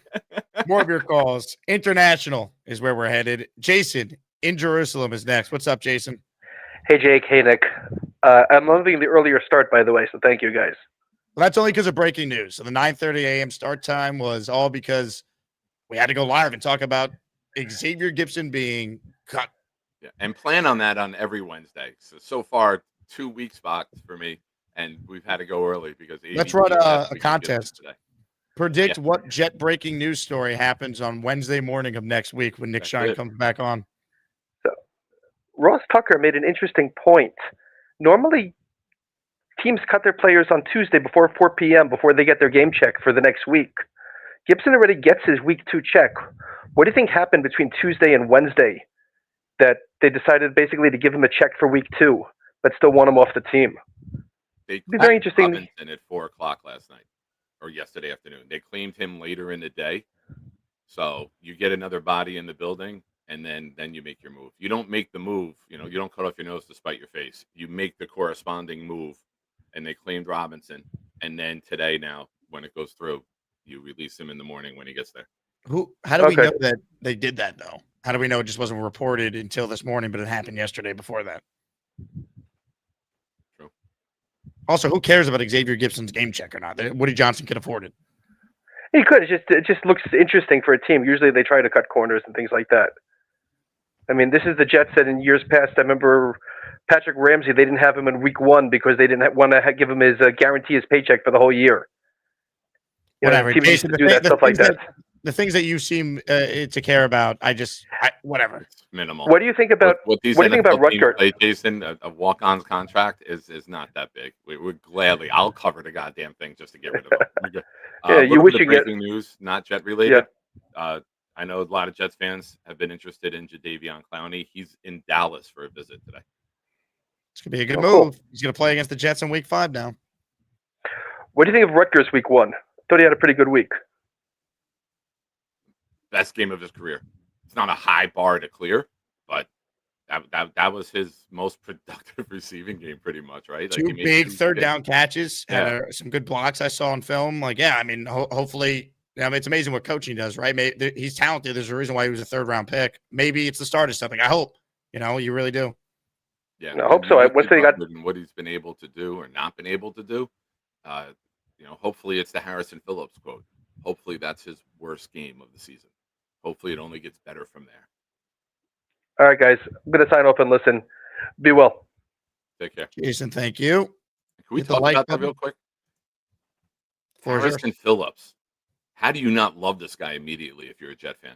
more of your calls. International is where we're headed. Jason in Jerusalem is next. What's up, Jason? Hey, Jake. Hey, Nick. I'm loving the earlier start, by the way, so thank you, guys. Well, that's only because of breaking news. So the 9:30 a.m. start time was all because we had to go live and talk about Xavier Gipson being cut. Yeah, and plan on that on every Wednesday. So far, 2 weeks boxed for me, and we've had to go early because Let's ABT run has a to get contest. today. Predict Yeah. what Jet breaking news story happens on Wednesday morning of next week when Nick That's Shine it. comes back on. So, Ross Tucker made an interesting point. Normally, teams cut their players on Tuesday before 4 p.m. before they get their game check for the next week. Gipson already gets his week 2 check. What do you think happened between Tuesday and Wednesday that they decided basically to give him a check for week 2, but still want him off the team? They Be very claimed interesting. Robinson at 4:00 last night or yesterday afternoon. They claimed him later in the day. So you get another body in the building, and then you make your move. You don't make the move. You don't cut off your nose to spite your face. You make the corresponding move, and they claimed Robinson. And then today, now when it goes through, you release him in the morning when he gets there. How do we Okay. know that they did that though? How do we know it just wasn't reported until this morning, but it happened yesterday before that? True. Also, who cares about Xavier Gipson's game check or not? Woody Johnson can afford it. He could. It just looks interesting for a team. Usually they try to cut corners and things like that. I mean, this is the Jets that in years past, I remember Patrick Ramsey, they didn't have him in week 1 because they didn't want to give him his guarantee his paycheck for the whole year. Whatever. Teams used Jason, to do that stuff like that. The things that you seem to care about, whatever. It's minimal. What do you think about what these what do you think about NFL teams Rutgers? play, Jason? A walk-on's contract is not that big. We would gladly. I'll cover the goddamn thing just to get rid of him. Yeah, you little wish bit of you get. breaking news, not Jet related. I know a lot of Jets fans have been interested in Jadeveon Clowney. He's in Dallas for a visit today. This could be a good cool. move. He's going to play against the Jets in week 5 now. What do you think of Rutgers week 1? Thought he had a pretty good week. Best game of his career. It's not a high bar to clear, but that was his most productive receiving game, pretty much, right? Two big third down catches, had some good blocks I saw on film. Hopefully, it's amazing what coaching does, right? He's talented. There's a reason why he was a 3rd-round pick. Maybe it's the start of something. I hope. You really do. Yeah, I hope so. Once they got what he's been able to do or not been able to do, hopefully it's the Harrison Phillips quote. Hopefully that's his worst game of the season. Hopefully it only gets better from there. All right, guys. I'm going to sign off and listen. Be well. Take care. Jason, thank you. Can we Hit the talk like about that button. real quick? Floor is yours. Harrison Phillips. How do you not love this guy immediately if you're a Jet fan?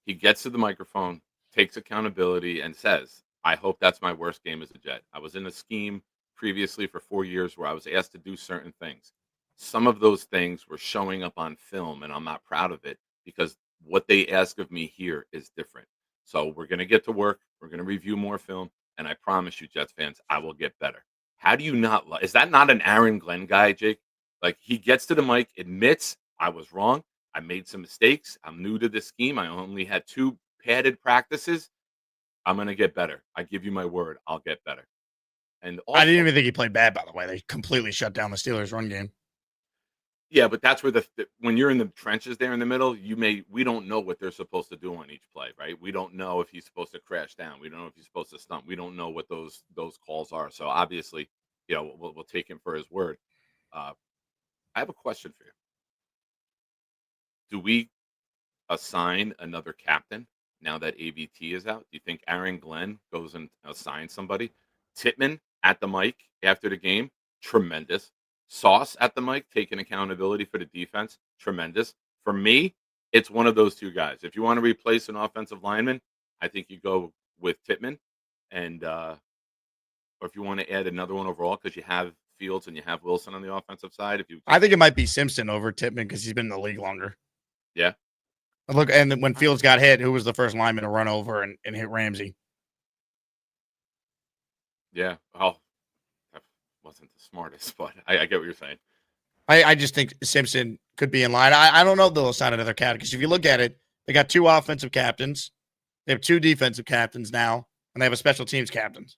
He gets to the microphone, takes accountability, and says, I hope that's my worst game as a Jet. I was in a scheme previously for 4 years where I was asked to do certain things. Some of those things were showing up on film, and I'm not proud of it because what they ask of me here is different. So we're going to get to work. We're going to review more film, and I promise you, Jets fans, I will get better. How do you not is that not an Aaron Glenn guy, Jake? Like, he gets to the mic, admits, I was wrong. I made some mistakes. I'm new to this scheme. I only had 2 padded practices. I'm going to get better. I give you my word. I'll get better. And also, I didn't even think he played bad, by the way. They completely shut down the Steelers' run game. Yeah, but that's where when you're in the trenches there in the middle, we don't know what they're supposed to do on each play, right? We don't know if he's supposed to crash down. We don't know if he's supposed to stump. We don't know what those calls are. So obviously, we'll take him for his word. I have a question for you. Do we assign another captain now that ABT is out? Do you think Aaron Glenn goes and assigns somebody? Tittman at the mic after the game, tremendous. Sauce at the mic, taking accountability for the defense, tremendous. For me, it's one of those 2 guys. If you want to replace an offensive lineman, I think you go with Tittman, and or if you want to add another one overall because you have Fields and you have Wilson on the offensive side. I think it might be Simpson over Tittman because he's been in the league longer. Yeah. Look, and when Fields got hit, who was the first lineman to run over and hit Ramsey? Yeah. Oh, that wasn't the smartest, but I get what you're saying. I just think Simpson could be in line. I don't know if they'll assign another captain because if you look at it, they got 2 offensive captains. They have 2 defensive captains now, and they have a special teams captains.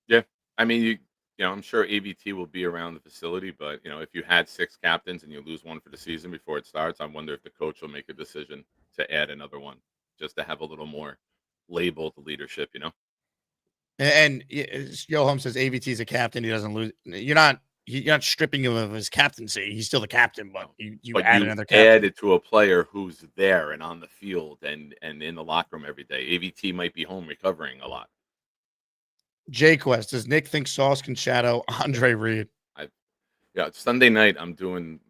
Yeah. I mean, I'm sure ABT will be around the facility, but if you had 6 captains and you lose one for the season before it starts, I wonder if the coach will make a decision to add another one just to have a little more labeled leadership. Yoham says AVT is a captain. He doesn't lose. You're not stripping him of his captaincy. He's still the captain, but you But add you another captain. added to a player who's there and on the field and in the locker room every day. AVT might be home recovering a lot. J Quest, does Nick think Sauce can shadow Andre Reed? Sunday night I'm doing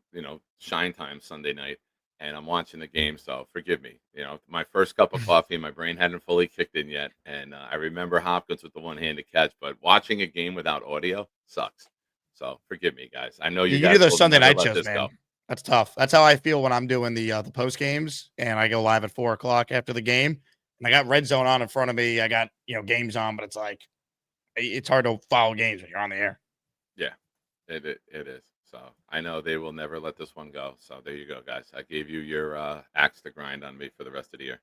Shine Time Sunday night, and I'm watching the game. So forgive me. My first cup of coffee, my brain hadn't fully kicked in yet, and I remember Hopkins with the one-handed catch. But watching a game without audio sucks. So forgive me, guys. I know you You guys do those will Sunday never night let shows, this man. go. That's tough. That's how I feel when I'm doing the post games, and I go live at 4:00 after the game. And I got Red Zone on in front of me. I got games on, but it's hard to follow games when you're on the air. Yeah, it is. So I know they will never let this one go. So there you go, guys. I gave you your axe to grind on me for the rest of the year.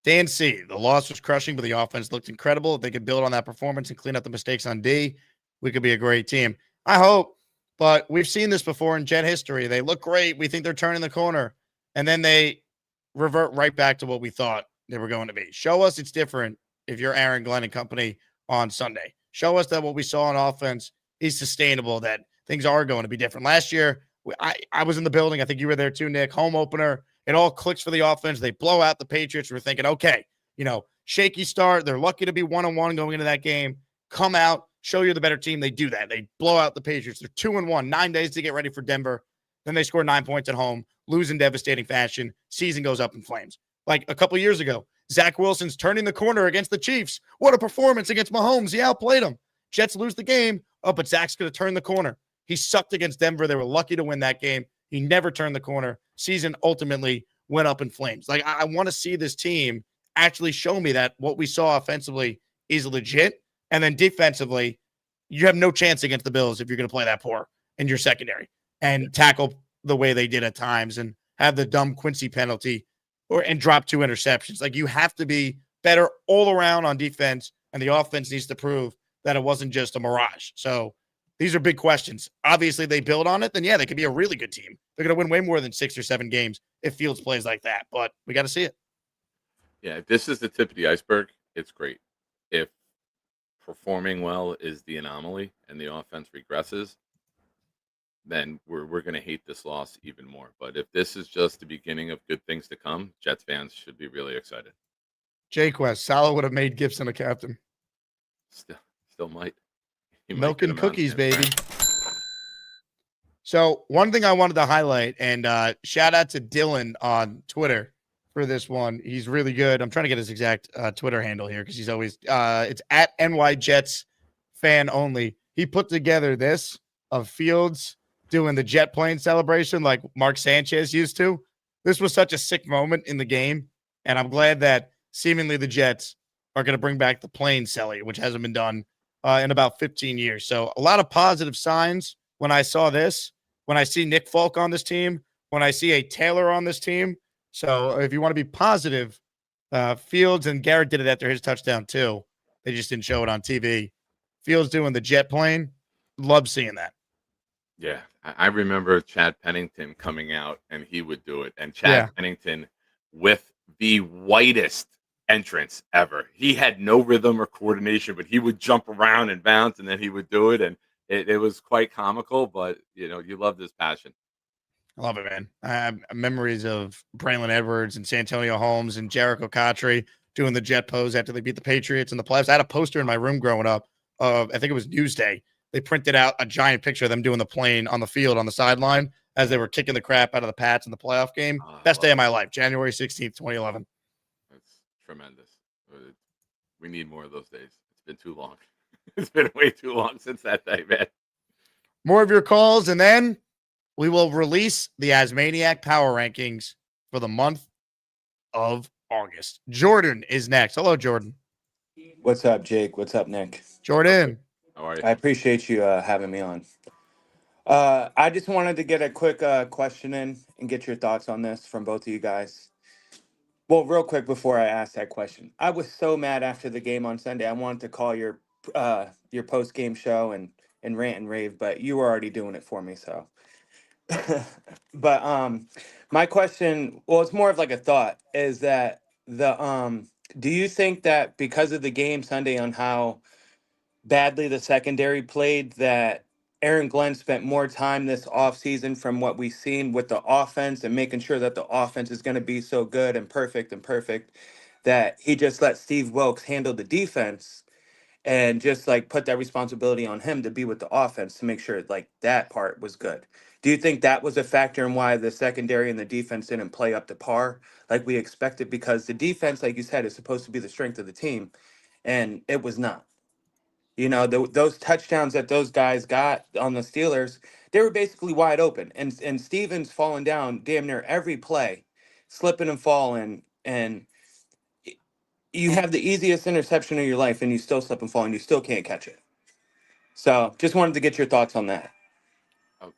Dan C, the loss was crushing, but the offense looked incredible. If they could build on that performance and clean up the mistakes on D, we could be a great team. I hope, but we've seen this before in Jet history. They look great. We think they're turning the corner, and then they revert right back to what we thought they were going to be. Show us it's different if you're Aaron Glenn and company on Sunday. Show us that what we saw on offense is sustainable, that things are going to be different. Last year, I was in the building. I think you were there too, Nick. Home opener. It all clicks for the offense. They blow out the Patriots. We're thinking, okay, shaky start. They're lucky to be 1-1 going into that game. Come out, show you're the better team. They do that. They blow out the Patriots. They're 2-1, 9 days to get ready for Denver. Then they score 9 points at home, lose in devastating fashion. Season goes up in flames. Like a couple years ago, Zach Wilson's turning the corner against the Chiefs. What a performance against Mahomes. He outplayed him. Jets lose the game. Oh, but Zach's going to turn the corner. He sucked against Denver. They were lucky to win that game. He never turned the corner. Season ultimately went up in flames. Like, I want to see this team actually show me that what we saw offensively is legit. And then defensively, you have no chance against the Bills if you're going to play that poor in your secondary and tackle the way they did at times and have the dumb Quincy penalty and drop 2 interceptions. Like, you have to be better all around on defense, and the offense needs to prove that it wasn't just a mirage. So these are big questions. Obviously, they build on it, then yeah, they could be a really good team. They're going to win way more than 6 or 7 games if Fields plays like that, but we got to see it. Yeah, if this is the tip of the iceberg, it's great. If performing well is the anomaly and the offense regresses, then we're going to hate this loss even more. But if this is just the beginning of good things to come, Jets fans should be really excited. Jay Quest, Salah would have made Gipson a captain. Still might. Milk and cookies, baby. So one thing I wanted to highlight, and shout out to Dylan on Twitter for this one. He's really good. I'm trying to get his exact Twitter handle here because he's always it's at NY Jets fan only. He put together this of Fields doing the jet plane celebration like Mark Sanchez used to. This was such a sick moment in the game, and I'm glad that seemingly the Jets are going to bring back the plane celly, which hasn't been done in about 15 years. So a lot of positive signs when I saw this, when I see Nick Folk on this team, when I see a Taylor on this team. So if you want to be positive, Fields and Garrett did it after his touchdown too. They just didn't show it on TV. Fields doing the jet plane. Love seeing that. Yeah, I remember Chad Pennington coming out and he would do it. And Chad Pennington with the whitest entrance ever. He had no rhythm or coordination, but he would jump around and bounce and then he would do it. And it was quite comical, but you love this passion. I love it, man. I have memories of Braylon Edwards and Santonio Holmes and Jericho Cotchery doing the jet pose after they beat the Patriots in the playoffs. I had a poster in my room growing up of, I think it was Newsday. They printed out a giant picture of them doing the plane on the field on the sideline as they were kicking the crap out of the Pats in the playoff game. Best day of my life, January 16th, 2011. That's tremendous. We need more of those days. It's been too long. It's been way too long since that day, man. More of your calls, and then we will release the Asmaniac power rankings for the month of August. Jordan is next. Hello, Jordan. What's up, Jake? What's up, Nick? Jordan. How are you? I appreciate you having me on. I just wanted to get a quick question in and get your thoughts on this from both of you guys. Well, real quick before I ask that question, I was so mad after the game on Sunday. I wanted to call your post-game show and and rant and rave, but you were already doing it for me, so. But my question, well, it's more of like a thought, is that do you think that because of the game Sunday on how badly the secondary played, that Aaron Glenn spent more time this offseason from what we've seen with the offense and making sure that the offense is going to be so good and perfect, that he just let Steve Wilkes handle the defense and just like put that responsibility on him to be with the offense to make sure like that part was good? Do you think that was a factor in why the secondary and the defense didn't play up to par like we expected? Because the defense, like you said, is supposed to be the strength of the team, and it was not. You know, those touchdowns that those guys got on the Steelers, they were basically wide open. And Stevens falling down damn near every play, slipping and falling. And you have the easiest interception of your life, and you still slip and fall, and you still can't catch it. So just wanted to get your thoughts on that.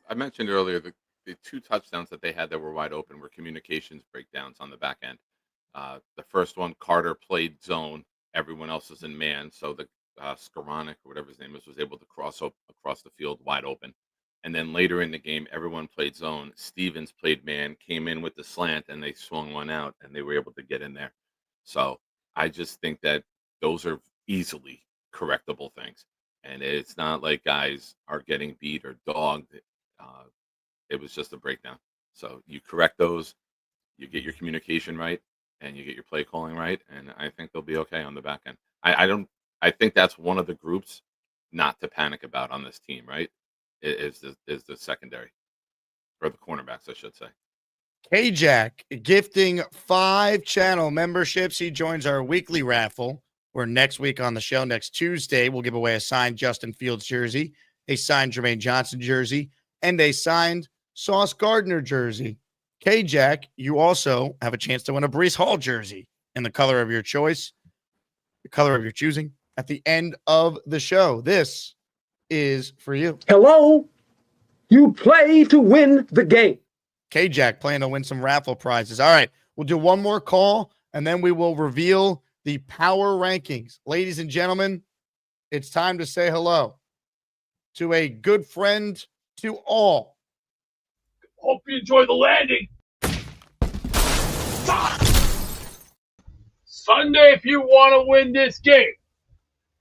I mentioned earlier the 2 touchdowns that they had that were wide open were communications breakdowns on the back end. The first one, Carter played zone. Everyone else is in man. So the Skoranek, or whatever his name was able to cross up across the field wide open. And then later in the game, everyone played zone. Stevens played man, came in with the slant, and they swung one out, and they were able to get in there. So I just think that those are easily correctable things. And it's not like guys are getting beat or dogged. It was just a breakdown. So you correct those, you get your communication right, and you get your play calling right, and I think they'll be okay on the back end. I think that's one of the groups not to panic about on this team, right? Is the secondary, or the cornerbacks, I should say. K-Jack gifting 5 channel memberships. He joins our weekly raffle, where next week on the show, next Tuesday, we'll give away a signed Justin Fields jersey, a signed Jermaine Johnson jersey, and a signed Sauce Gardner jersey. K-Jack, you also have a chance to win a Breece Hall jersey in the color of your choice, the color of your choosing, at the end of the show. This is for you. Hello? You play to win the game. K-Jack playing to win some raffle prizes. All right, we'll do one more call, and then we will reveal the power rankings. Ladies and gentlemen, it's time to say hello to a good friend to all. Hope you enjoy the landing. Sunday, if you want to win this game,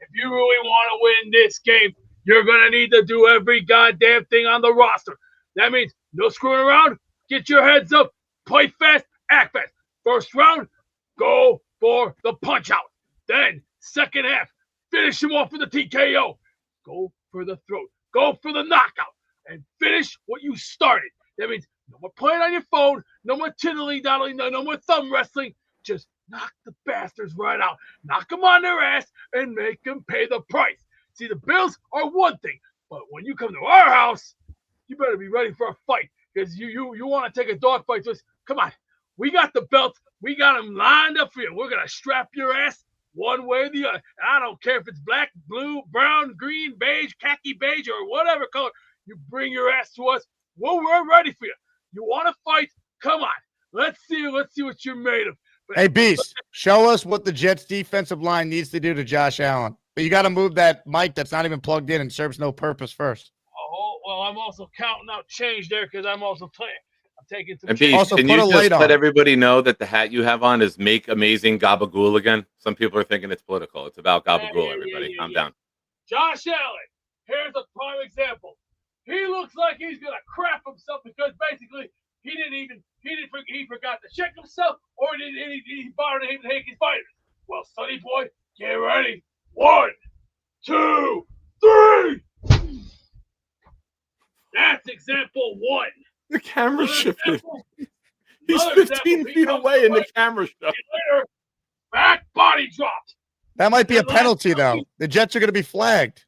if you really want to win this game, you're going to need to do every goddamn thing on the roster. That means no screwing around. Get your heads up. Play fast. Act fast. First round, go for the punch out. Then, second half, finish him off with a TKO. Go for the throat. Go for the knockout. And finish what you started. That means no more playing on your phone, no more tiddly-doddly, no more thumb wrestling. Just knock the bastards right out. Knock them on their ass and make them pay the price. See, the Bills are one thing, but when you come to our house, you better be ready for a fight, because you want to take a dog fight to us. Come on. We got the belts. We got them lined up for you. We're going to strap your ass one way or the other. And I don't care if it's black, blue, brown, green, beige, khaki beige, or whatever color. You bring your ass to us. We're ready for you. You want to fight? Come on. Let's see what you're made of. But hey, Beast, show us what the Jets defensive line needs to do to Josh Allen. But you got to move that mic that's not even plugged in and serves no purpose first. Oh, well, I'm also counting out change there because I'm also playing. I'm taking some And change. Beast, Also, can put you a just light let on. everybody know that the hat you have on is Make Amazing Gabagool again? Some people are thinking it's political. It's about Gabagool, everybody. Calm down. Josh Allen, here's a prime example. He looks like he's gonna crap himself because basically he forgot to check himself, or he bothered to even take his vitamins. Well, Sonny boy, get ready. 1, 2, 3. That's example 1. The camera Another shifted. example, He's another 15 example, he feet comes away and the away, camera shut. later, back body dropped. That might be a And last penalty, time though. The Jets are going to be flagged.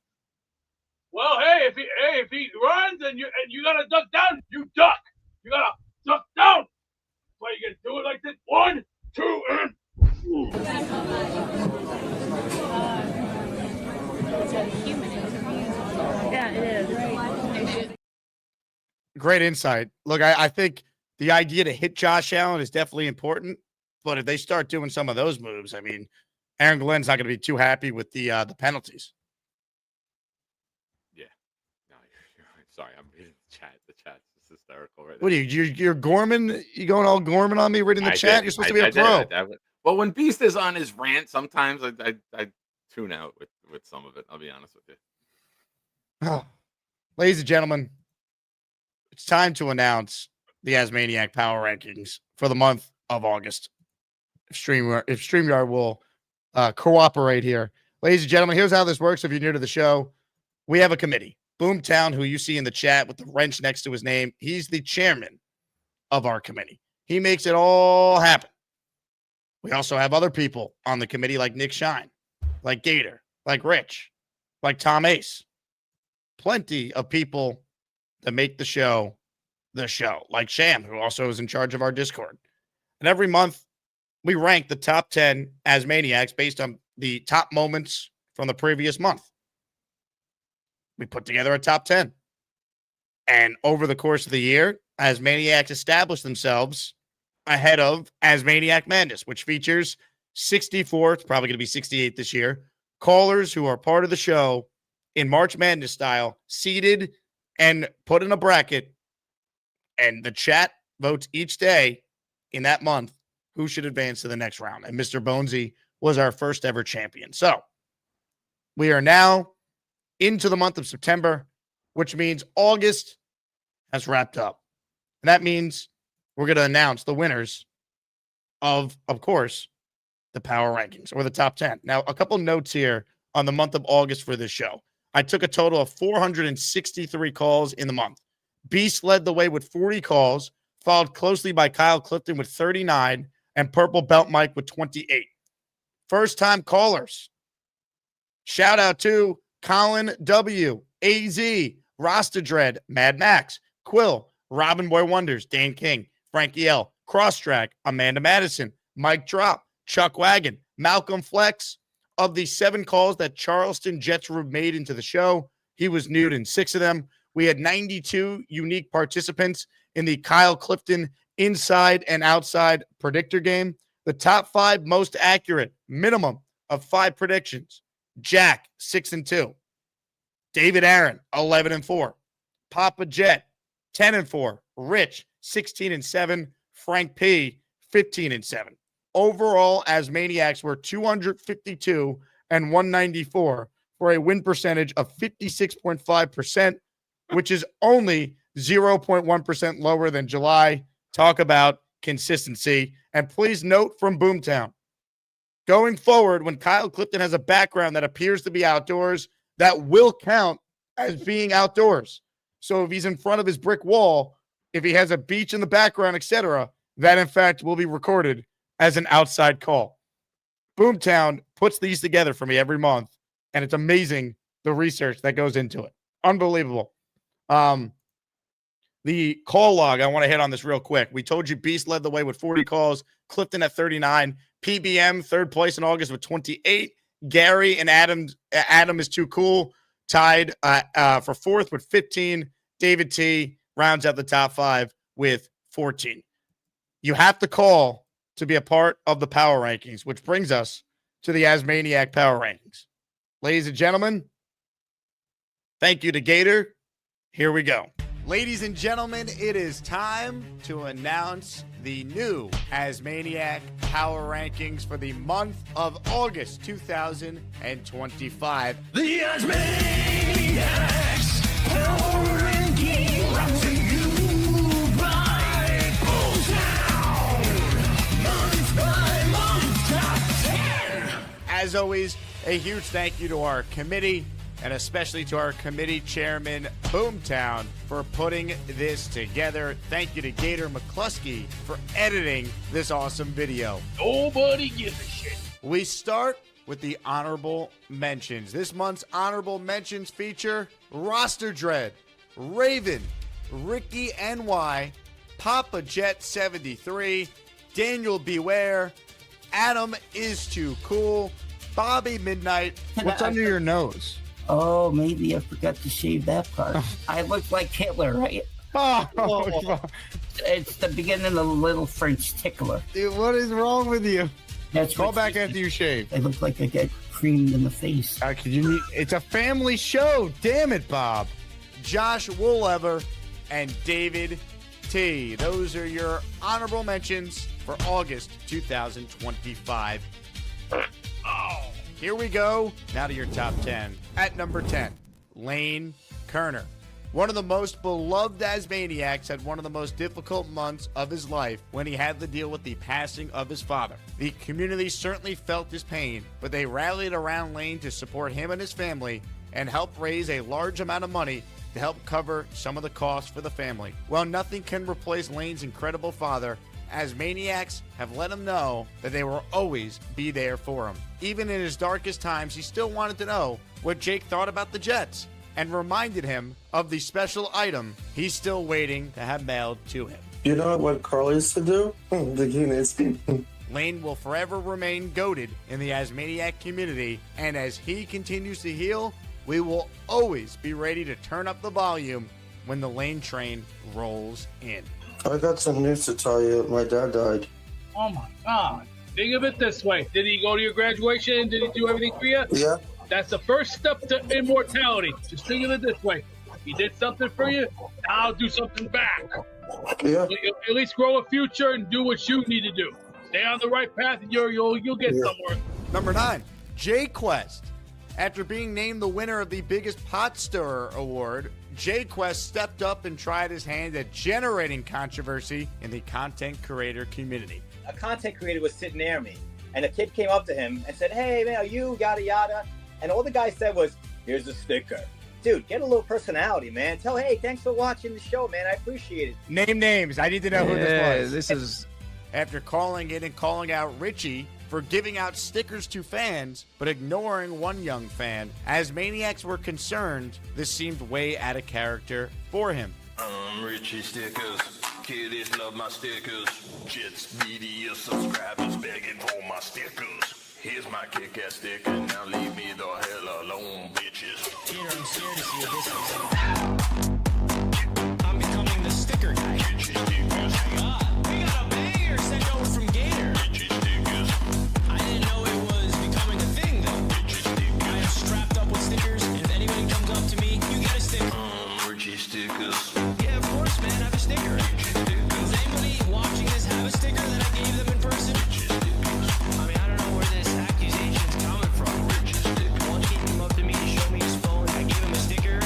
Well, hey, if he runs and you gotta duck down, you duck. You gotta duck down. That's why you gotta do it like this. 1, 2, and. Yeah, it is. Great insight. Look, I think the idea to hit Josh Allen is definitely important. But if they start doing some of those moves, I mean, Aaron Glenn's not going to be too happy with the penalties. Yeah. hysterical right What now. are you're Gorman? You going all Gorman on me reading the chat? You're supposed to be a pro. Well, when Beast is on his rant, sometimes I tune out with some of it. I'll be honest with you. Oh. Ladies and gentlemen, it's time to announce the Asmaniac Power Rankings for the month of August. If StreamYard will cooperate here. Ladies and gentlemen, here's how this works if you're new to the show. We have a committee. Boomtown, who you see in the chat with the wrench next to his name, he's the chairman of our committee. He makes it all happen. We also have other people on the committee like Nick Shine, like Gator, like Rich, like Tom Ace. Plenty of people that make the show, like Sham, who also is in charge of our Discord. And every month, we rank the top 10 Asmaniacs based on the top moments from the previous month. We put together a top 10. And over the course of the year, Asmaniacs established themselves ahead of Asmaniac Madness, which features 64, it's probably going to be 68 this year, callers who are part of the show in March Madness style, seated and put in a bracket. And the chat votes each day in that month who should advance to the next round. And Mr. Bonesy was our first ever champion. So we are now into the month of September, which means August has wrapped up. And that means we're going to announce the winners of course, the power rankings or the top 10. Now, a couple notes here on the month of August for this show. I took a total of 463 calls in the month. Beast led the way with 40 calls, followed closely by Kyle Clifton with 39 and Purple Belt Mike with 28. First-time callers. Shout out to Colin W., AZ, Rasta Dread, Mad Max, Quill, Robin Boy Wonders, Dan King, Frankie L., Crosstrack, Amanda Madison, Mike Drop, Chuck Wagon, Malcolm Flex. Of the 7 calls that Charleston Jetsrube made into the show, he was nude in 6 of them. We had 92 unique participants in the Kyle Clifton inside and outside predictor game. The top 5 most accurate, minimum of 5 predictions. Jack, 6-2. David Aaron, 11-4. Papa Jet, 10-4. Rich, 16-7. Frank P, 15-7. Overall, Asmaniacs were 252 and 194 for a win percentage of 56.5%, which is only 0.1% lower than July. Talk about consistency. And please note from Boomtown, going forward, when Kyle Clifton has a background that appears to be outdoors, that will count as being outdoors. So if he's in front of his brick wall, if he has a beach in the background, etc., that in fact will be recorded as an outside call. Boomtown puts these together for me every month, and it's amazing the research that goes into it. Unbelievable. The call log, I want to hit on this real quick. We told you Beast led the way with 40 calls, Clifton at 39, PBM third place in August with 28, Gary and Adam is too cool, tied for fourth with 15, David T rounds out the top 5 with 14. You have to call to be a part of the power rankings, which brings us to the Asmaniac power rankings. Ladies and gentlemen, thank you to Gator. Here we go. Ladies and gentlemen, it is time to announce the new Asmaniac power rankings for the month of August 2025. The Asmaniacs Power Ranking brought to you by Boomtown. Month by month top 10. As always, a huge thank you to our committee and especially to our committee chairman, Boomtown, for putting this together. Thank you to Gator McCluskey for editing this awesome video. Nobody gives a shit. We start with the honorable mentions. This month's honorable mentions feature Roster Dread, Raven, Ricky NY, Papa Jet 73, Daniel Beware, Adam is too cool, Bobby Midnight. What's under your nose? Oh, maybe I forgot to shave that part. I look like Hitler, right? Oh, it's the beginning of the Little French Tickler. Dude, what is wrong with you? That's Call back after you shave. I look like I get creamed in the face. It's a family show. Damn it, Bob. Josh Woolever and David T. Those are your honorable mentions for August 2025. Here we go. Now to your top 10. At number 10, Lane Kerner. One of the most beloved Asmaniacs had one of the most difficult months of his life when he had to deal with the passing of his father. The community certainly felt his pain, but they rallied around Lane to support him and his family and help raise a large amount of money to help cover some of the costs for the family. While nothing can replace Lane's incredible father, Asmaniacs have let him know that they will always be there for him. Even in his darkest times, he still wanted to know what Jake thought about the Jets and reminded him of the special item he's still waiting to have mailed to him. You know what Carl used to do? The Guinness. Lane will forever remain goated in the Asmaniac community, and as he continues to heal, we will always be ready to turn up the volume when the Lane train rolls in. I got some news to tell you. My dad died. Oh my God. Think of it this way. Did he go to your graduation? Did he do everything for you? Yeah. That's the first step to immortality. Just think of it this way. He did something for you, now do something back. Yeah. At least grow a future and do what you need to do. Stay on the right path and you'll get somewhere. Number 9, Jay Quest. After being named the winner of the biggest pot stirrer award, Jay Quest stepped up and tried his hand at generating controversy in the content creator community. A content creator was sitting near me, and a kid came up to him and said, "Hey, man, are you yada yada?" And all the guy said was, "Here's a sticker." Dude, get a little personality, man. Tell, hey, thanks for watching the show, man. I appreciate it. Name names. I need to know who this was. This is... After calling in and calling out Richie for giving out stickers to fans, but ignoring one young fan, Asmaniacs were concerned this seemed way out of character for him. Richie Stickers. Kiddies love my stickers. Jets media subscribers begging for my stickers. Here's my kick-ass sticker. Now leave me the hell alone, bitches. Peter, I'm serious with this. I'm becoming the sticker guy. Richie Stickers. We got a banger sent over from Gator. Richie Stickers. I didn't know it was becoming a thing, though. Richie Stickers. I am strapped up with stickers, and if anybody comes up to me, you get a sticker. Richie Stickers. Yeah, of course, man. I have a sticker. Does anybody watching this have a sticker that I gave them in person? I mean, I don't know where this accusation's coming from. One kid came up to me to show me his phone. I gave him a sticker.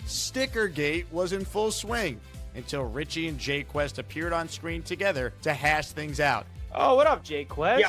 Stickergate was in full swing until Richie and Jay Quest appeared on screen together to hash things out. Oh, what up, Jay Quest? Yo,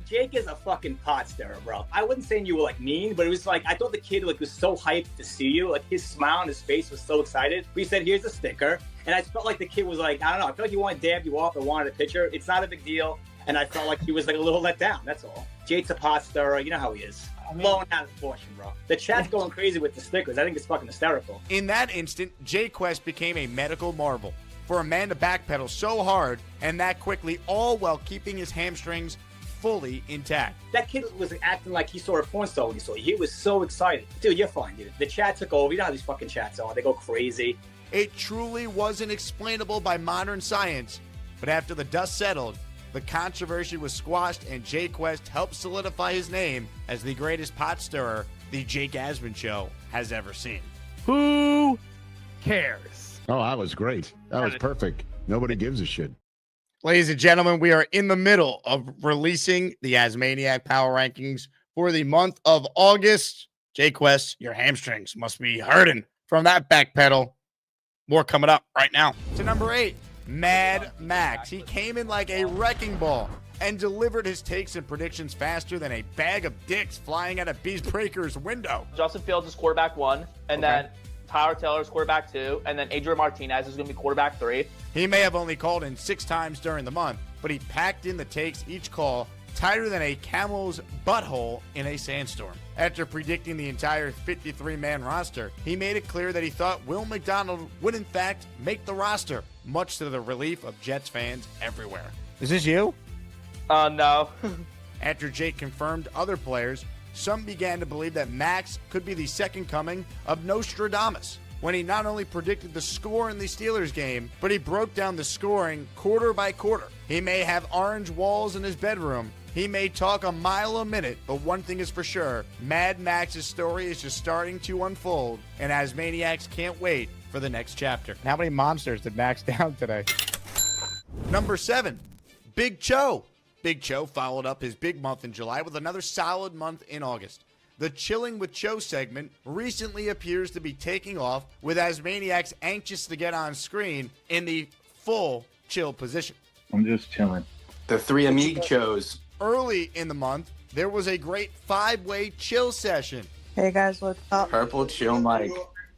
Jake is a fucking pot stirrer, bro. I wasn't saying you were like mean, but it was like I thought the kid was so hyped to see you. Like his smile on his face was so excited. We said, "Here's a sticker," and I felt like the kid was like, I don't know. I felt like he wanted to dab you off or wanted a picture. It's not a big deal, and I felt like he was like a little let down. That's all. Jake's a pot stirrer. You know how he is. Blowing out of proportion, bro. The chat's going crazy with the stickers. I think it's fucking hysterical. In that instant, Jay Quest became a medical marvel. For a man to backpedal so hard and that quickly, all while keeping his hamstrings fully intact. That kid was acting like he saw a porn star when he saw you. He was so excited. Dude, you're fine, dude. The chat took over. You know how these fucking chats are. They go crazy. It truly wasn't explainable by modern science, but after the dust settled, the controversy was squashed and Jay Quest helped solidify his name as the greatest pot stirrer the Jake Asman Show has ever seen. Who cares? Oh, that was great. That was perfect. Nobody gives a shit. Ladies and gentlemen, we are in the middle of releasing the Asmaniac Power Rankings for the month of August. Jay Quest, your hamstrings must be hurting from that back pedal. More coming up right now. To number 8, Mad Max. He came in like a wrecking ball and delivered his takes and predictions faster than a bag of dicks flying out of Beast Breaker's window. Justin Fields is quarterback 1, and then Tyler Taylor is quarterback 2, and then Adrian Martinez is going to be quarterback 3. He may have only called in 6 times during the month, but he packed in the takes each call tighter than a camel's butthole in a sandstorm. After predicting the entire 53-man roster, he made it clear that he thought Will McDonald would in fact make the roster, much to the relief of Jets fans everywhere. Is this you? No. After Jake confirmed other players, some began to believe that Max could be the second coming of Nostradamus, when he not only predicted the score in the Steelers game, but he broke down the scoring quarter by quarter. He may have orange walls in his bedroom, he may talk a mile a minute, but one thing is for sure, Mad Max's story is just starting to unfold, and Asmaniacs can't wait for the next chapter. How many monsters did Max down today? Number 7, Big Cho. Big Cho followed up his big month in July with another solid month in August. The Chilling with Cho segment recently appears to be taking off, with Asmaniacs anxious to get on screen in the full chill position. I'm just chilling. The 3 amigos. Early in the month, there was a great 5-way chill session. Hey guys, what's up? Purple chill Mike.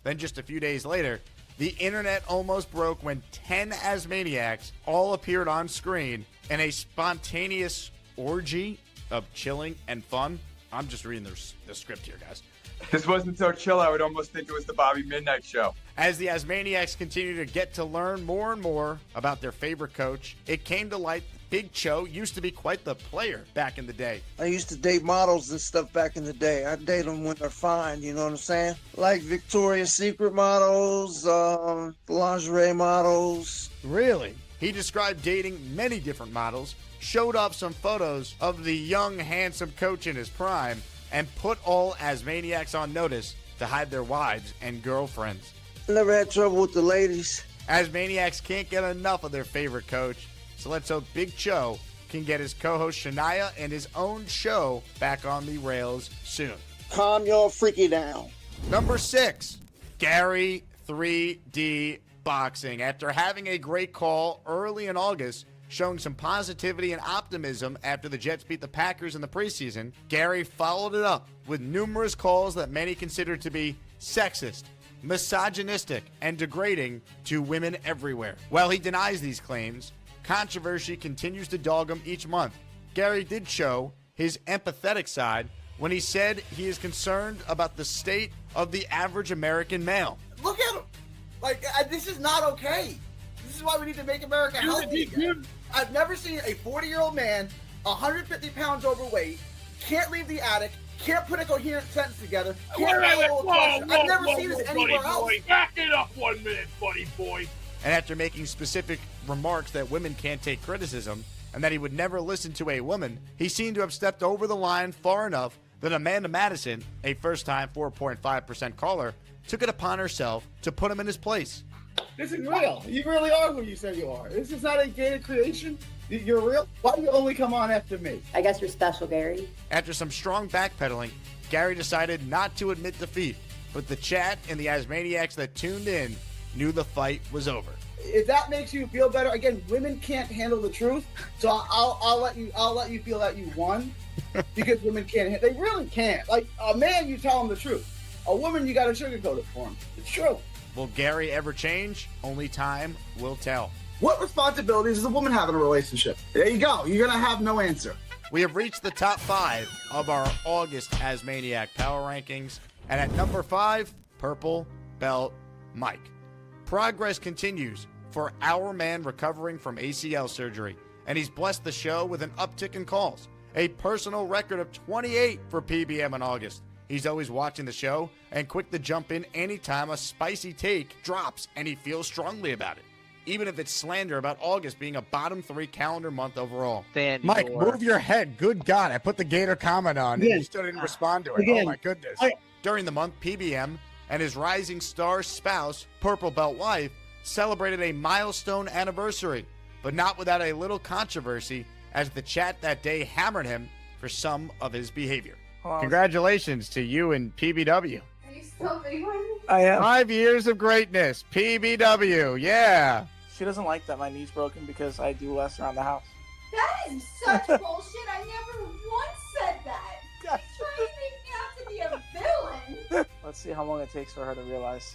Then just a few days later, the internet almost broke when 10 Asmaniacs all appeared on screen in a spontaneous orgy of chilling and fun. I'm just reading the script here, guys. This wasn't so chill, I would almost think it was the Bobby Midnight Show. As the Asmaniacs continue to get to learn more and more about their favorite coach, it came to light Big Cho used to be quite the player back in the day. I used to date models and stuff back in the day. I date them when they're fine, you know what I'm saying? Like Victoria's Secret models, lingerie models. Really? He described dating many different models, showed off some photos of the young, handsome coach in his prime, and put all Asmaniacs on notice to hide their wives and girlfriends. I never had trouble with the ladies. Asmaniacs can't get enough of their favorite coach, so let's hope Big Cho can get his co-host Shania and his own show back on the rails soon. Calm your freaky down. Number 6, Gary 3D Boxing. After having a great call early in August, showing some positivity and optimism after the Jets beat the Packers in the preseason, Gary followed it up with numerous calls that many consider to be sexist, misogynistic, and degrading to women everywhere. While he denies these claims, controversy continues to dog him each month. Gary did show his empathetic side when he said he is concerned about the state of the average American male. Look at him. Like, this is not okay. This is why we need to make America healthy again. I've never seen a 40-year-old man, 150 pounds overweight, can't leave the attic, can't put a coherent sentence together, can't I've never seen this anywhere else. Back it up 1 minute, buddy boy. And after making specific remarks that women can't take criticism and that he would never listen to a woman, he seemed to have stepped over the line far enough that Amanda Madison, a first-time 4.5% caller, took it upon herself to put him in his place. This is real. You really are who you say you are. This is not a gated creation. You're real. Why do you only come on after me? I guess you're special, Gary. After some strong backpedaling, Gary decided not to admit defeat, but the chat and the Asmaniacs that tuned in knew the fight was over. If that makes you feel better, again, women can't handle the truth, so I'll let you feel that you won, because women can't. They really can't. Like a man, you tell him the truth. A woman, you got to sugarcoat it for him. It's true. Will Gary ever change? Only time will tell. What responsibilities does a woman have in a relationship? There you go. You're gonna have no answer. We have reached the top 5 of our August Asmaniac Power Rankings, and at number 5, Purple Belt Mike. Progress continues for our man recovering from ACL surgery, and he's blessed the show with an uptick in calls. A personal record of 28 for PBM in August. He's always watching the show and quick to jump in anytime a spicy take drops and he feels strongly about it, even if it's slander about August being a bottom 3 calendar month overall. Mike, move your head. Good God. I put the Gator comment on and you still didn't respond to it. Oh, my goodness. During the month, PBM and his rising star spouse, Purple Belt wife, celebrated a milestone anniversary, but not without a little controversy as the chat that day hammered him for some of his behavior. Congratulations to you and PBW. Are you still big one? I am. 5 years of greatness. PBW. Yeah. She doesn't like that my knee's broken because I do less around the house. That is such bullshit. I never once said that. You're trying to make me out to be a villain. Let's see how long it takes for her to realize.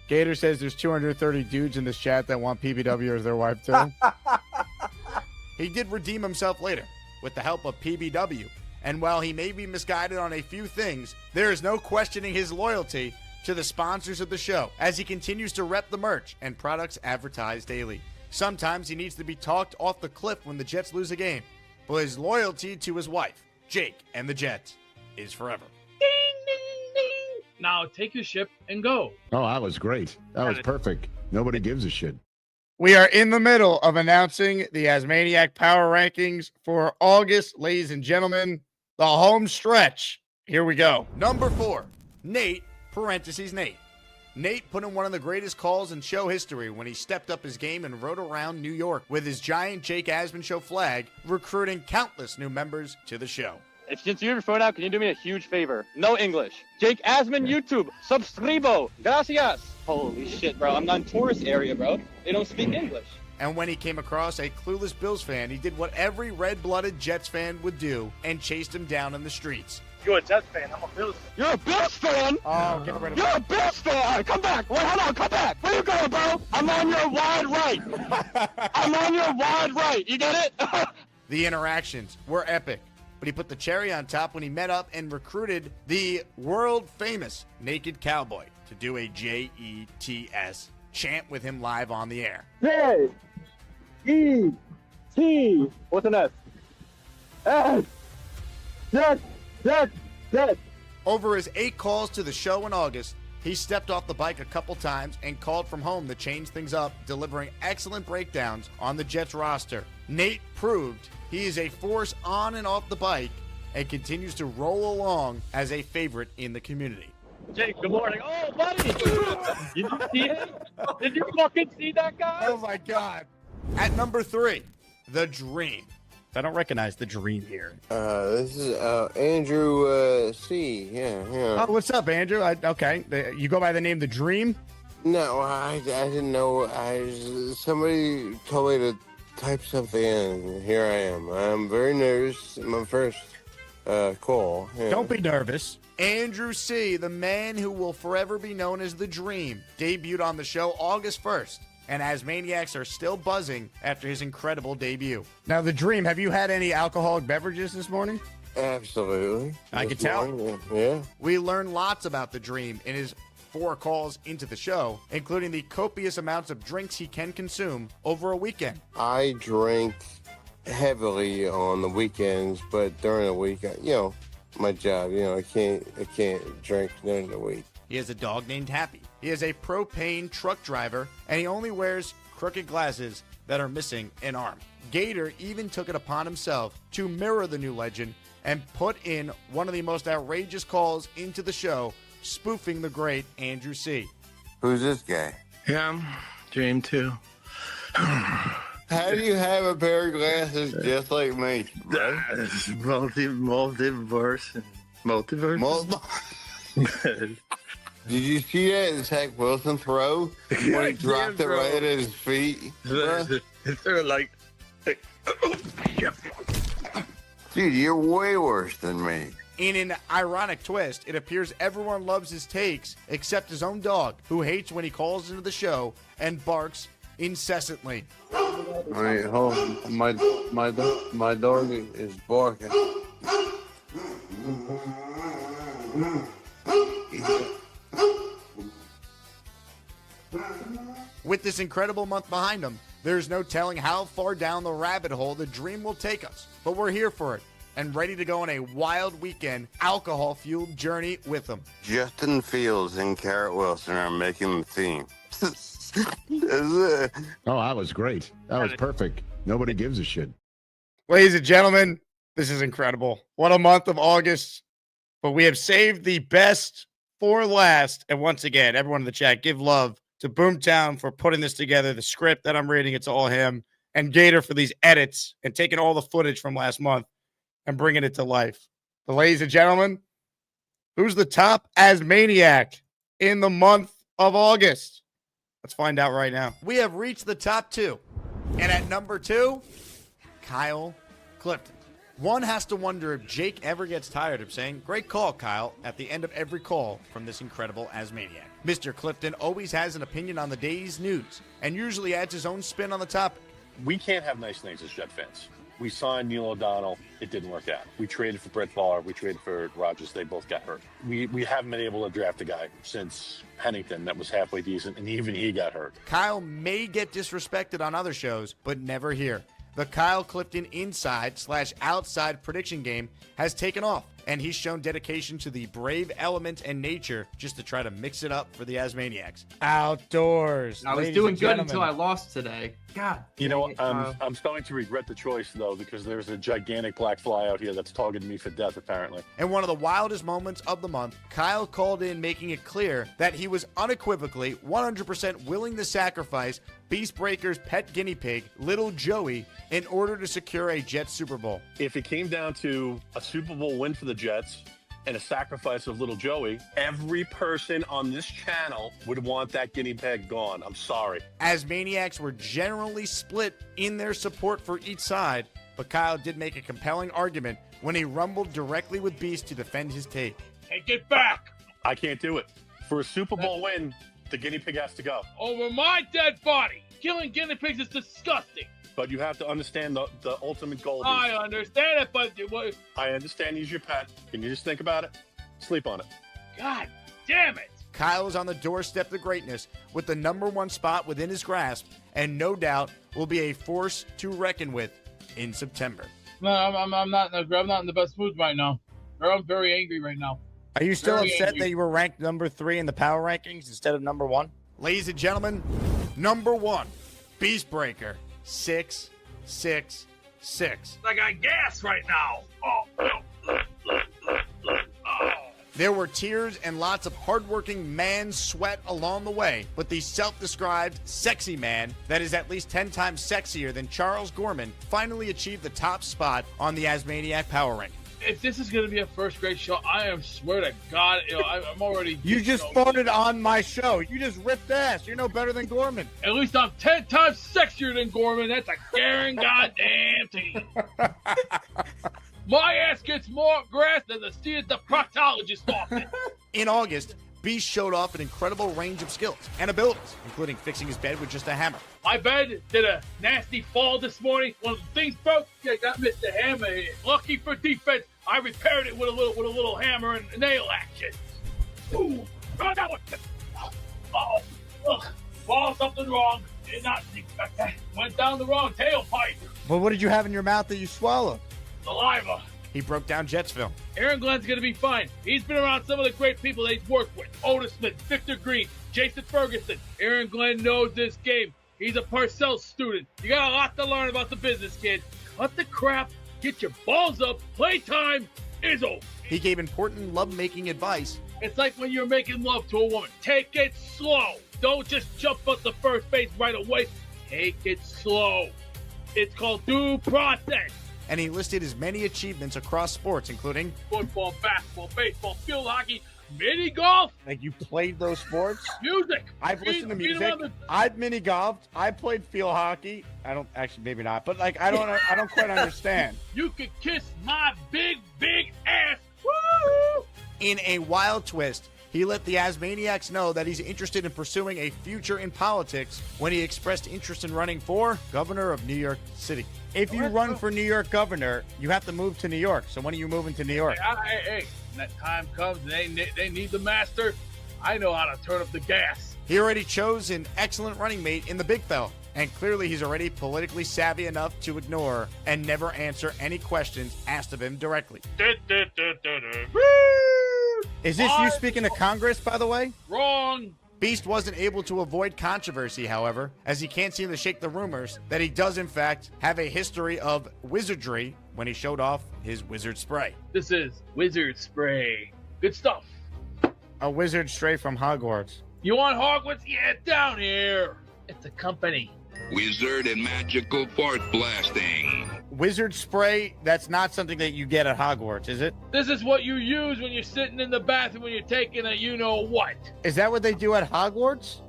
Gator says there's 230 dudes in this chat that want PBW as their wife too. He did redeem himself later with the help of PBW, and while he may be misguided on a few things, there is no questioning his loyalty to the sponsors of the show as he continues to rep the merch and products advertised daily. Sometimes he needs to be talked off the cliff when the Jets lose a game, but his loyalty to his wife, Jake, and the Jets is forever. Ding, ding, ding. Now take your ship and go. Oh, that was great. That was perfect. Nobody gives a shit. We are in the middle of announcing the Asmaniac Power Rankings for August, ladies and gentlemen. The home stretch. Here we go. Number 4, Nate parentheses Nate. Nate put in one of the greatest calls in show history when he stepped up his game and rode around New York with his giant Jake Asman Show flag, recruiting countless new members to the show. If since you're your phone out, can you do me a huge favor? No English. Jake Asman YouTube. Subscribo. Gracias. Holy shit, bro. I'm not in tourist area, bro. They don't speak English. And when he came across a clueless Bills fan, he did what every red-blooded Jets fan would do and chased him down in the streets. You're a Jets fan. I'm a Bills fan. You're a Bills fan? Oh, get rid of You're a Bills fan. Come back. Wait, hold on. Come back. Where you going, bro? I'm on your wide right. I'm on your wide right. You get it? The interactions were epic, but he put the cherry on top when he met up and recruited the world-famous Naked Cowboy to do a JETS chant with him live on the air. J-E-T. What's an S? S. Jet. Over his 8 calls to the show in August, he stepped off the bike a couple times and called from home to change things up, delivering excellent breakdowns on the Jets roster. Nate proved he is a force on and off the bike and continues to roll along as a favorite in the community. Jake, good morning. Oh, buddy. Did you see it? Did you fucking see that guy? Oh, my God. At number 3, The Dream. I don't recognize The Dream here. This is Andrew C. Yeah. Oh, what's up, Andrew? Okay. You go by the name The Dream? No, I didn't know. Somebody told me to type something in, and here I am. I'm very nervous. My first call. Yeah. Don't be nervous. Andrew C., the man who will forever be known as The Dream, debuted on the show August 1st. And Asmaniacs are still buzzing after his incredible debut. Now, The Dream, have you had any alcoholic beverages this morning? Absolutely. I This can tell. morning, yeah. We learned lots about The Dream in his 4 calls into the show, including the copious amounts of drinks he can consume over a weekend. I drink heavily on the weekends, but during the week, my job, I can't drink during the week. He has a dog named Happy. He is a propane truck driver, and he only wears crooked glasses that are missing an arm. Gator even took it upon himself to mirror the new legend and put in one of the most outrageous calls into the show, spoofing the great Andrew C. Who's this guy? Yeah, Dream too. How do you have a pair of glasses just like me, bro? Multiverse. Did you see that Zach Wilson throw when he dropped it right at his feet? They're like, dude, you're way worse than me. In an ironic twist, it appears everyone loves his takes except his own dog, who hates when he calls into the show and barks incessantly. All right, hold on. My dog is barking. With this incredible month behind him, there's no telling how far down the rabbit hole The Dream will take us. But we're here for it and ready to go on a wild weekend, alcohol-fueled journey with him. Justin Fields and Garrett Wilson are making the team. Oh, that was great. That was perfect. Nobody gives a shit. Ladies and gentlemen, this is incredible. What a month of August. But we have saved the best for last. And once again, everyone in the chat, give love to Boomtown for putting this together. The script that I'm reading, it's all him. And Gator for these edits and taking all the footage from last month and bringing it to life. But ladies and gentlemen, who's the top Asmaniac in the month of August? Let's find out right now. We have reached the top 2. And at number 2, Kyle Clifton. One has to wonder if Jake ever gets tired of saying, "Great call, Kyle," at the end of every call from this incredible Asmaniac. Mr. Clifton always has an opinion on the day's news and usually adds his own spin on the topic. We can't have nice things as Jet fans. We signed Neil O'Donnell. It didn't work out. We traded for Brett Favre. We traded for Rodgers. They both got hurt. We haven't been able to draft a guy since Pennington that was halfway decent, and even he got hurt. Kyle may get disrespected on other shows, but never here. The Kyle Clifton inside/outside prediction game has taken off, and he's shown dedication to the brave element and nature just to try to mix it up for the Asmaniacs. Outdoors. I was ladies doing and good gentlemen. until I lost today. God. You know, dang it. I'm starting to regret the choice, though, because there's a gigantic black fly out here that's targeting me for death, apparently. And one of the wildest moments of the month, Kyle called in making it clear that he was unequivocally 100% willing to sacrifice Beast Breaker's pet guinea pig, Little Joey, in order to secure a Jets Super Bowl. If it came down to a Super Bowl win for the Jets and a sacrifice of Little Joey, every person on this channel would want that guinea pig gone. I'm sorry. Asmaniacs were generally split in their support for each side, but Kyle did make a compelling argument when he rumbled directly with Beast to defend his take. Hey, get back! I can't do it. For a Super Bowl win, the guinea pig has to go. Over my dead body! Killing guinea pigs is disgusting! But you have to understand the ultimate goal. I understand it, but what? I understand he's your pet. Can you just think about it? Sleep on it. God damn it! Kyle is on the doorstep to greatness with the #1 spot within his grasp, and no doubt will be a force to reckon with in September. No, I'm not in the best mood right now. I'm very angry right now. Are you still Very upset angry. that you were ranked number 3 in the power rankings instead of number 1? Ladies and gentlemen, number 1, Beast Breaker, 666. I got gas right now. There were tears and lots of hardworking man sweat along the way, but the self-described sexy man that is at least 10 times sexier than Charles Gorman finally achieved the top spot on the Asmaniac Power Rank. If this is going to be a first-grade show, I am swear to God, I'm already... You just farted on my show. You just ripped ass. You're no better than Gorman. At least I'm 10 times sexier than Gorman. That's a guaranteed goddamn thing. My ass gets more grass than the seat at the proctologist office. In August, Beast showed off an incredible range of skills and abilities, including fixing his bed with just a hammer. My bed did a nasty fall this morning. One of the things broke. I got Mr. Hammer here. Lucky for defense, I repaired it with a little hammer and nail action. Ooh, oh, that one. Oh, something wrong. Did not expect that. Went down the wrong tailpipe. But what did you have in your mouth that you swallowed? Saliva. He broke down Jetsville. Aaron Glenn's going to be fine. He's been around some of the great people that he's worked with. Otis Smith, Victor Green, Jason Ferguson. Aaron Glenn knows this game. He's a Parcells student. You got a lot to learn about the business, kid. Cut the crap. Get your balls up. Playtime is over. He gave important love-making advice. It's like when you're making love to a woman. Take it slow. Don't just jump up the first base right away. Take it slow. It's called due process. And he listed his many achievements across sports, including football, basketball, baseball, field hockey, mini golf. Like you played those sports? Music. I've listened to music. I've mini golfed. I played field hockey. I don't actually, maybe not, but like I don't quite understand. You could kiss my big ass. Woo! In a wild twist, he let the Asmaniacs know that he's interested in pursuing a future in politics when he expressed interest in running for governor of New York City. If you run for New York governor, you have to move to New York. So when are you moving to New York? Hey, when that time comes and they need the master, I know how to turn up the gas. He already chose an excellent running mate in the big fella. And clearly he's already politically savvy enough to ignore and never answer any questions asked of him directly. Is this you speaking to Congress, by the way? Wrong. Beast wasn't able to avoid controversy, however, as he can't seem to shake the rumors that he does, in fact, have a history of wizardry when he showed off his wizard spray. This is wizard spray. Good stuff. A wizard straight from Hogwarts. You want Hogwarts? Yeah, down here. It's a company. Wizard and magical fart blasting. Wizard spray, that's not something that you get at Hogwarts, is it? This is what you use when you're sitting in the bathroom when you're taking a you-know-what. Is that what they do at Hogwarts?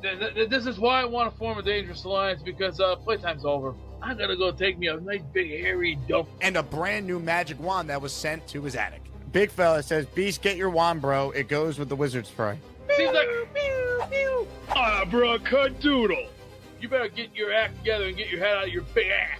This is why I want to form a dangerous alliance, because playtime's over. I gotta go take me a nice big hairy dump. And a brand new magic wand that was sent to his attic. Big fella says, Beast, get your wand, bro. It goes with the wizard spray. Seems like abracadabra. You better get your act together and get your head out of your big ass.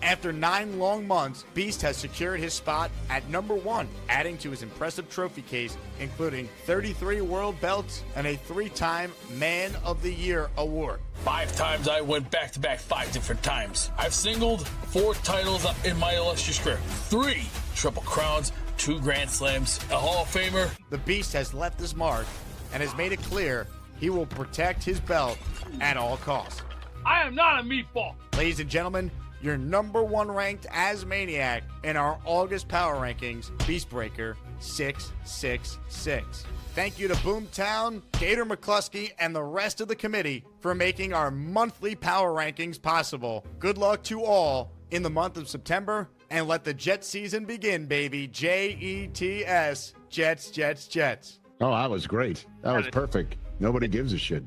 After 9 long months, Beast has secured his spot at #1, adding to his impressive trophy case, including 33 world belts and a 3-time Man of the Year award. 5 times I went back-to-back 5 different times. I've singled 4 titles in my illustrious career, 3 triple crowns, 2 Grand Slams, a Hall of Famer. The Beast has left his mark and has made it clear he will protect his belt at all costs. I am not a meatball. Ladies and gentlemen, your number 1 ranked Asmaniac in our August Power Rankings, Beastbreaker 666. Thank you to Boomtown, Gator McCluskey, and the rest of the committee for making our monthly Power Rankings possible. Good luck to all in the month of September, and let the Jet season begin, baby. Jets, Jets, Jets, Jets. Oh, that was great. That was perfect. Nobody gives a shit.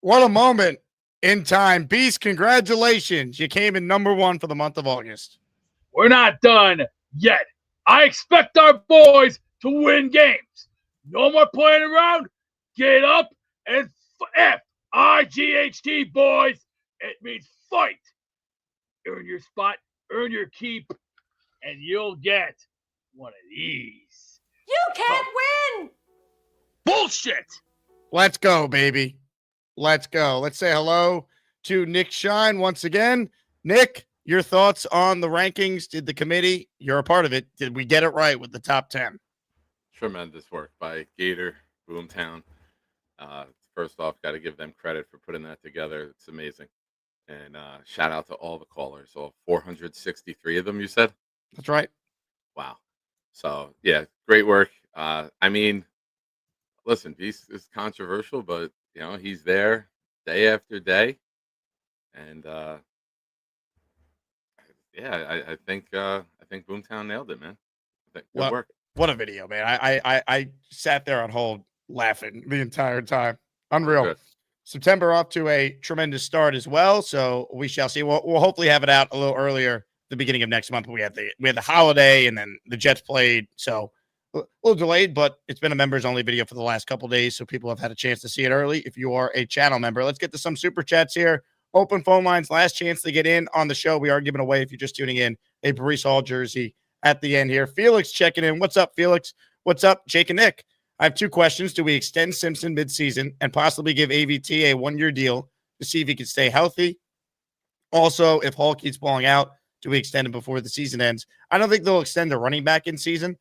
What a moment in time. Beast, congratulations. You came in number 1 for the month of August. We're not done yet. I expect our boys to win games. No more playing around. Get up and F-I-G-H-T, boys. It means fight. Earn your spot, earn your keep, and you'll get one of these. You can't win! Bullshit! Let's go, baby. Let's go. Let's say hello to Nick Shine once again. Nick, your thoughts on the rankings? Did the committee, you're a part of it, did we get it right with the top 10? Tremendous work by Gator, Boomtown. First off, got to give them credit for putting that together. It's amazing. And shout out to all the callers, all 463 of them, you said? That's right. Wow. So, yeah, great work. I mean, listen, Beast is controversial, but, you know, he's there day after day. And, yeah, I think Boomtown nailed it, man. Good work. What a video, man. I sat there on hold laughing the entire time. Unreal. Good. September off to a tremendous start as well, so we shall see. We'll hopefully have it out a little earlier, the beginning of next month. We had the holiday, and then the Jets played, so a little delayed, but it's been a members only video for the last couple of days, so people have had a chance to see it early. If you are a channel member, let's get to some super chats here. Open phone lines, last chance to get in on the show. We are giving away, if you're just tuning in, a Breece Hall jersey at the end here. Felix checking in. What's up, Felix? What's up, Jake and Nick? I have 2 questions. Do we extend Simpson midseason and possibly give AVT a 1-year deal to see if he can stay healthy? Also, if Hall keeps balling out, do we extend him before the season ends? I don't think they'll extend the running back in season.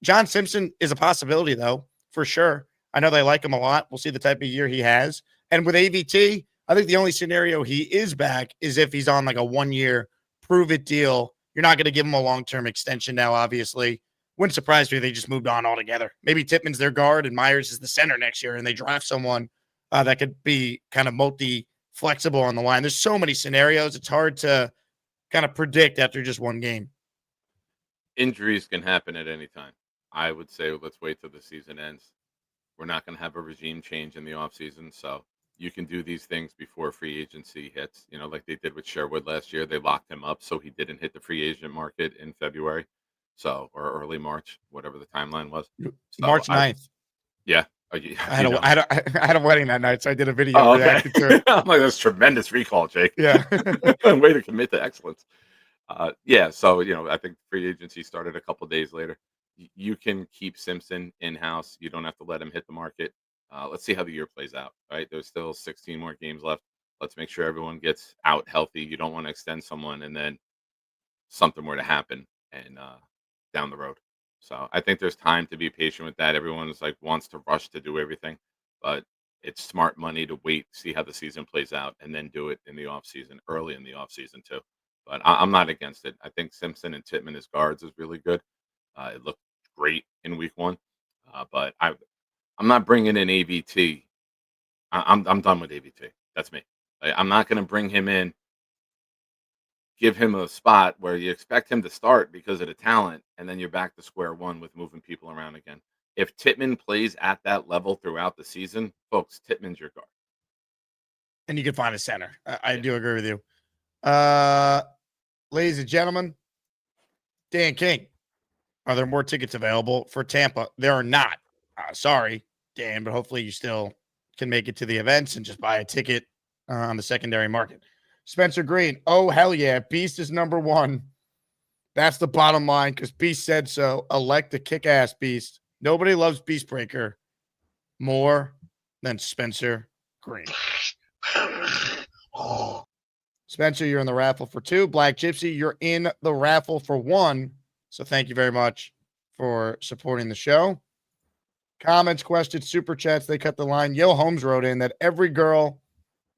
John Simpson is a possibility, though, for sure. I know they like him a lot. We'll see the type of year he has. And with AVT, I think the only scenario he is back is if he's on like a 1-year prove-it deal. You're not going to give him a long-term extension now, obviously. Wouldn't surprise me if they just moved on altogether. Maybe Tippmann's their guard and Myers is the center next year, and they draft someone that could be kind of multi-flexible on the line. There's so many scenarios. It's hard to kind of predict after just one game. Injuries can happen at any time. I would say let's wait till the season ends. We're not going to have a regime change in the offseason, so you can do these things before free agency hits. You know, like they did with Sherwood last year. They locked him up so he didn't hit the free agent market in February. So, or early March, whatever the timeline was. So March 9th. Yeah. I had a wedding that night, so I did a video reacting to it. I'm like, that's tremendous recall, Jake. Yeah. Way to commit to excellence. Yeah, so, you know, I think free agency started a couple days later. You can keep Simpson in-house. You don't have to let him hit the market. Let's see how the year plays out, right? There's still 16 more games left. Let's make sure everyone gets out healthy. You don't want to extend someone and then something were to happen and down the road. So I think there's time to be patient with that. Everyone's like wants to rush to do everything, but it's smart money to wait, see how the season plays out, and then do it in the offseason, early in the offseason too. But I'm not against it. I think Simpson and Tippmann as guards is really good. It looked great in week 1, but I'm not bringing in AVT. I'm done with AVT. That's me. I'm not going to bring him in, give him a spot where you expect him to start because of the talent, and then you're back to square one with moving people around again. If Tippmann plays at that level throughout the season, folks, Tippmann's your guard. And you can find a center. I do agree with you. Ladies and gentlemen, Dan King, are there more tickets available for Tampa? There are not. Sorry, Dan, but hopefully you still can make it to the events and just buy a ticket on the secondary market. Spencer Green, oh, hell yeah. Beast is number 1. That's the bottom line because Beast said so. Elect the kick-ass Beast. Nobody loves Beastbreaker more than Spencer Green. Spencer, you're in the raffle for 2. Black Gypsy, you're in the raffle for 1. So thank you very much for supporting the show. Comments, questions, super chats, they cut the line. Yo Holmes wrote in that every girl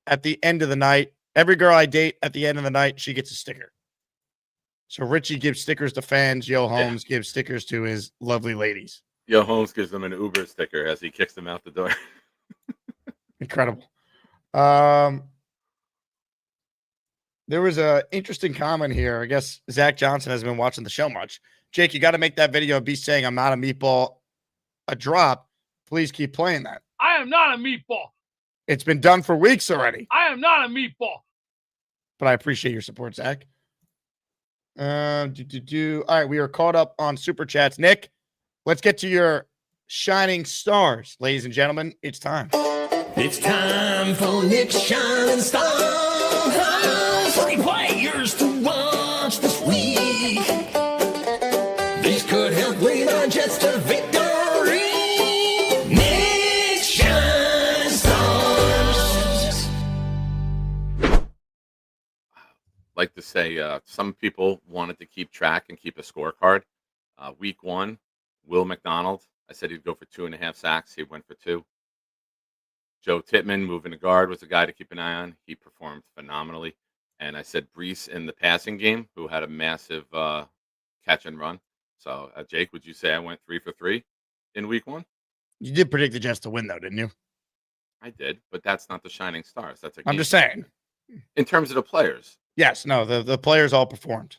at the end of the night, every girl I date at the end of the night, she gets a sticker. So Richie gives stickers to fans. Yo Holmes gives stickers to his lovely ladies. Yo Holmes gives them an Uber sticker as he kicks them out the door. Incredible. There was a interesting comment here. I guess Zach Johnson hasn't been watching the show much. Jake, you got to make that video of B saying I'm not a meatball a drop. Please keep playing that. I am not a meatball. It's been done for weeks already. I am not a meatball. But I appreciate your support, Zach. All right, we are caught up on super chats. Nick, let's get to your shining stars, ladies and gentlemen. It's time. It's time for Nick's Shining Stars. 3 players to watch this week. These could help lead our Jets to victory. Nick's Shining Stars. Like to say, some people wanted to keep track and keep a scorecard. Week 1, Will McDonald. I said he'd go for 2.5 sacks. He went for 2. Joe Tittman, moving to guard, was a guy to keep an eye on. He performed phenomenally. And I said Brees in the passing game, who had a massive catch and run. So, Jake, would you say I went 3 for 3 in week 1? You did predict the Jets to win, though, didn't you? I did, but that's not the shining stars. That's a I'm game. just saying. In terms of the players. Yes, no, the players all performed.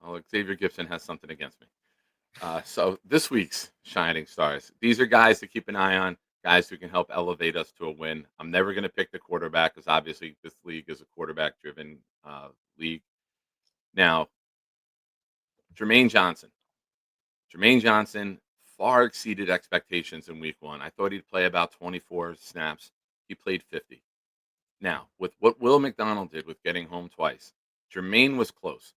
Well, Xavier Gipson has something against me. So this week's shining stars. These are guys to keep an eye on, guys who can help elevate us to a win. I'm never going to pick the quarterback because obviously this league is a quarterback-driven league. Now, Jermaine Johnson. Jermaine Johnson far exceeded expectations in week 1. I thought he'd play about 24 snaps. He played 50. Now, with what Will McDonald did with getting home twice, Jermaine was close.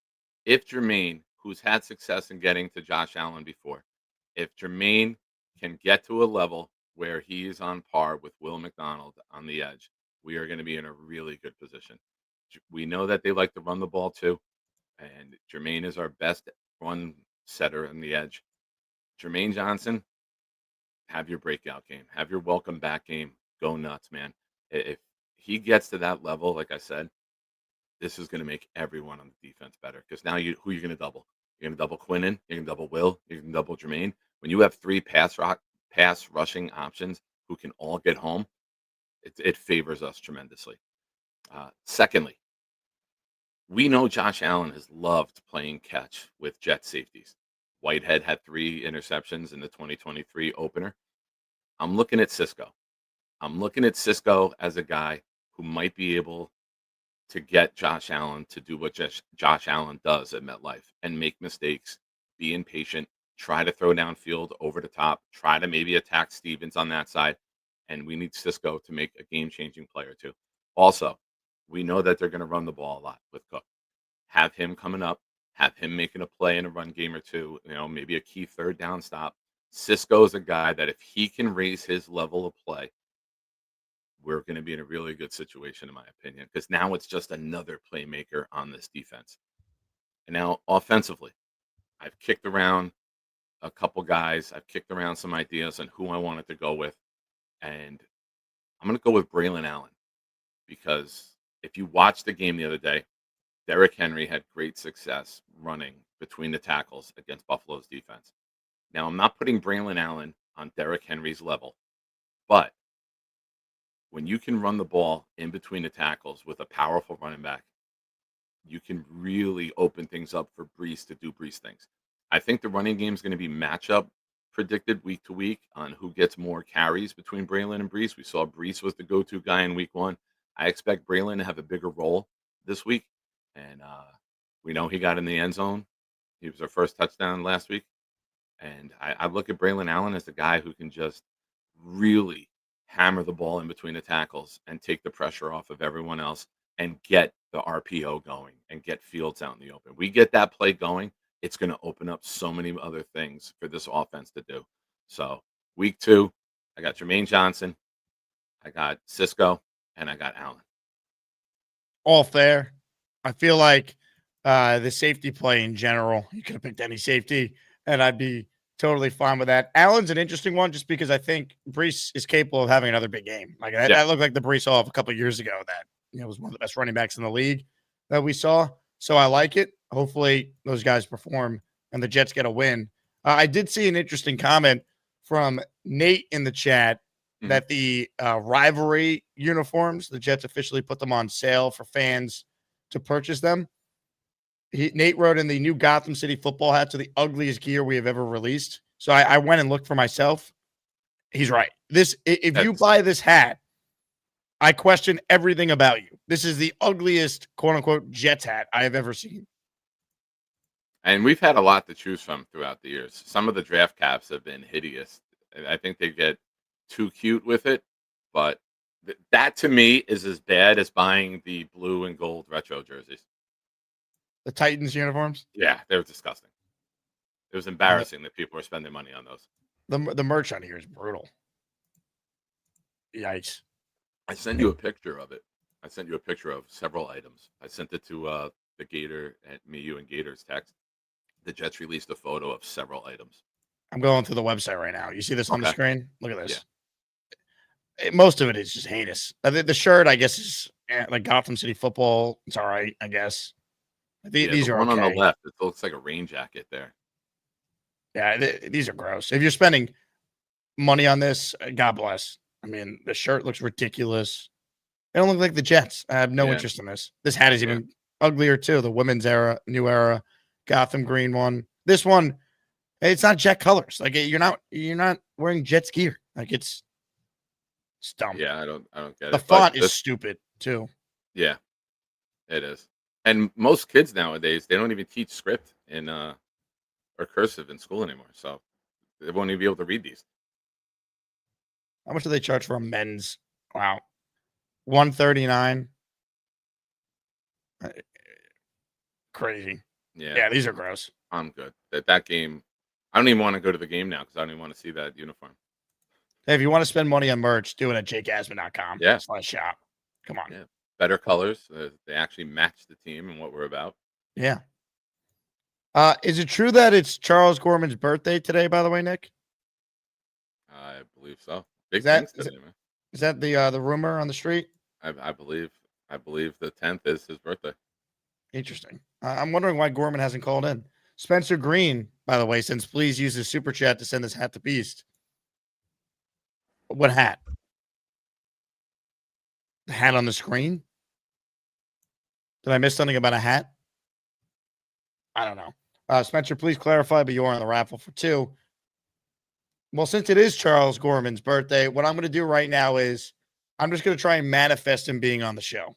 If Jermaine, who's had success in getting to Josh Allen before, if Jermaine can get to a level where he is on par with Will McDonald on the edge, we are going to be in a really good position. We know that they like to run the ball too, and Jermaine is our best run setter on the edge. Jermaine Johnson, have your breakout game. Have your welcome back game. Go nuts, man. If he gets to that level, like I said, this is going to make everyone on the defense better. Because now who are you going to double? You're going to double Quinnen. You're going to double Will. You're going to double Jermaine. When you have 3 pass rushing options who can all get home, it favors us tremendously. Secondly, we know Josh Allen has loved playing catch with jet safeties. Whitehead had 3 interceptions in the 2023 opener. I'm looking at Cisco. I'm looking at Cisco as a guy who might be able to get Josh Allen to do what Josh Allen does at MetLife and make mistakes, be impatient, try to throw downfield over the top, try to maybe attack Stevens on that side. And we need Cisco to make a game-changing play or two. Also, we know that they're going to run the ball a lot with Cook. Have him coming up, have him making a play in a run game or two, maybe a key 3rd down stop. Cisco is a guy that if he can raise his level of play, we're going to be in a really good situation, in my opinion, because now it's just another playmaker on this defense. And now offensively, I've kicked around a couple guys. I've kicked around some ideas on who I wanted to go with. And I'm going to go with Braylon Allen because if you watched the game the other day, Derrick Henry had great success running between the tackles against Buffalo's defense. Now, I'm not putting Braylon Allen on Derrick Henry's level, but when you can run the ball in between the tackles with a powerful running back, you can really open things up for Brees to do Brees things. I think the running game is going to be matchup predicted week to week on who gets more carries between Braylon and Brees. We saw Brees was the go-to guy in week 1. I expect Braylon to have a bigger role this week, and we know he got in the end zone. He was our first touchdown last week, and I look at Braylon Allen as the guy who can just really hammer the ball in between the tackles and take the pressure off of everyone else and get the RPO going and get Fields out in the open. We get that play going, it's going to open up so many other things for this offense to do. So week 2, I got Jermaine Johnson, I got Cisco, and I got Allen. All fair. I feel like the safety play in general, you could have picked any safety, and I'd be totally fine with that. Allen's an interesting one just because I think Brees is capable of having another big game. Like that looked like the Brees saw of a couple of years ago that was one of the best running backs in the league that we saw. So I like it. Hopefully those guys perform and the Jets get a win. I did see an interesting comment from Nate in the chat that the rivalry uniforms, the Jets officially put them on sale for fans to purchase them. Nate wrote in the new Gotham City football hats are the ugliest gear we have ever released. So I went and looked for myself. He's right. If you buy this hat, I question everything about you. This is the ugliest quote unquote Jets hat I have ever seen. And we've had a lot to choose from throughout the years. Some of the draft caps have been hideous. I think they get too cute with it, but that to me is as bad as buying the blue and gold retro jerseys. The Titans uniforms? Yeah, they were disgusting. It was embarrassing that people were spending money on those. The merch on here is brutal. Yikes. I sent you a picture of it. I sent you a picture of several items. I sent it to the Gator and you and Gator's text. The Jets released a photo of several items. I'm going through the website right now. You see this on the screen? Look at this. Yeah. Most of it is just heinous. The shirt, I guess, is like Gotham City football. It's all right, I guess. These the are one okay. on the left. It looks like a rain jacket there. Yeah, these are gross. If you're spending money on this, God bless. I mean, the shirt looks ridiculous. They don't look like the Jets. I have no interest in this. This hat is even uglier too. The women's era, new era, Gotham green one. This one, it's not Jet colors. Like you're not wearing Jets gear. Like it's dumb. Yeah, I don't get it. The font is stupid too. Yeah, it is. And most kids nowadays, they don't even teach script in or cursive in school anymore. So they won't even be able to read these. How much do they charge for a men's? Wow. $139. Crazy. Yeah, these are gross. I'm good. That game, I don't even want to go to the game now because I don't even want to see that uniform. Hey, if you want to spend money on merch, do it at jakeasman.com. Yeah. /shop. Come on. Yeah. Better colors. They actually match the team and what we're about. Yeah. Is it true that it's Charles Gorman's birthday today, by the way, Nick? I believe so. Big Is things today, man. Is that the rumor on the street? I believe the 10th is his birthday. Interesting. I'm wondering why Gorman hasn't called in. Spencer Green, by the way, says please use his super chat to send this hat to Beast. What hat? The hat on the screen? Did I miss something about a hat? I don't know. Spencer, please clarify, but you are on the raffle for 2. Well, since it is Charles Gorman's birthday, what I'm going to do right now is I'm just going to try and manifest him being on the show. All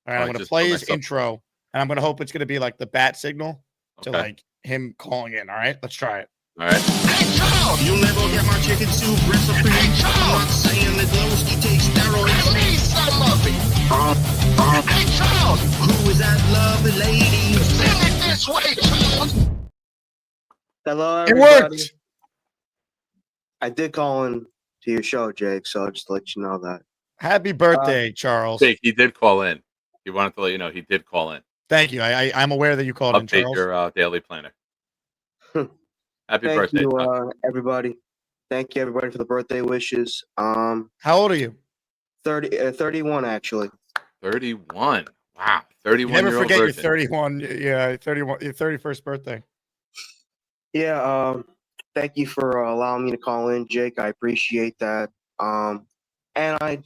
right, I'm going to play his intro, and I'm going to hope it's going to be like the bat signal to like him calling in. All right, let's try it. All right. Hey, Charles! You'll never get my chicken soup recipe. Hey, Charles! I'm not saying that Glowski takes steroids. Hey, please, some of it. Hey, Charles! Who is that lovely lady? Sing it this way, Charles! Hello, It everybody. worked. I did call in to your show, Jake, so I'll just let you know that. Happy birthday, Charles. Jake, he did call in. He wanted to let you know he did call in. Thank you. I'm aware that you called in, Update Charles. your daily planner. Happy Thank birthday, you, Chuck. everybody. Thank you, everybody, for the birthday wishes. How old are you? 31, actually. 31. Wow. You 31 never year old forget your virgin. 31. Yeah, 31. Your 31st birthday. Yeah. Thank you for allowing me to call in, Jake. I appreciate that. And I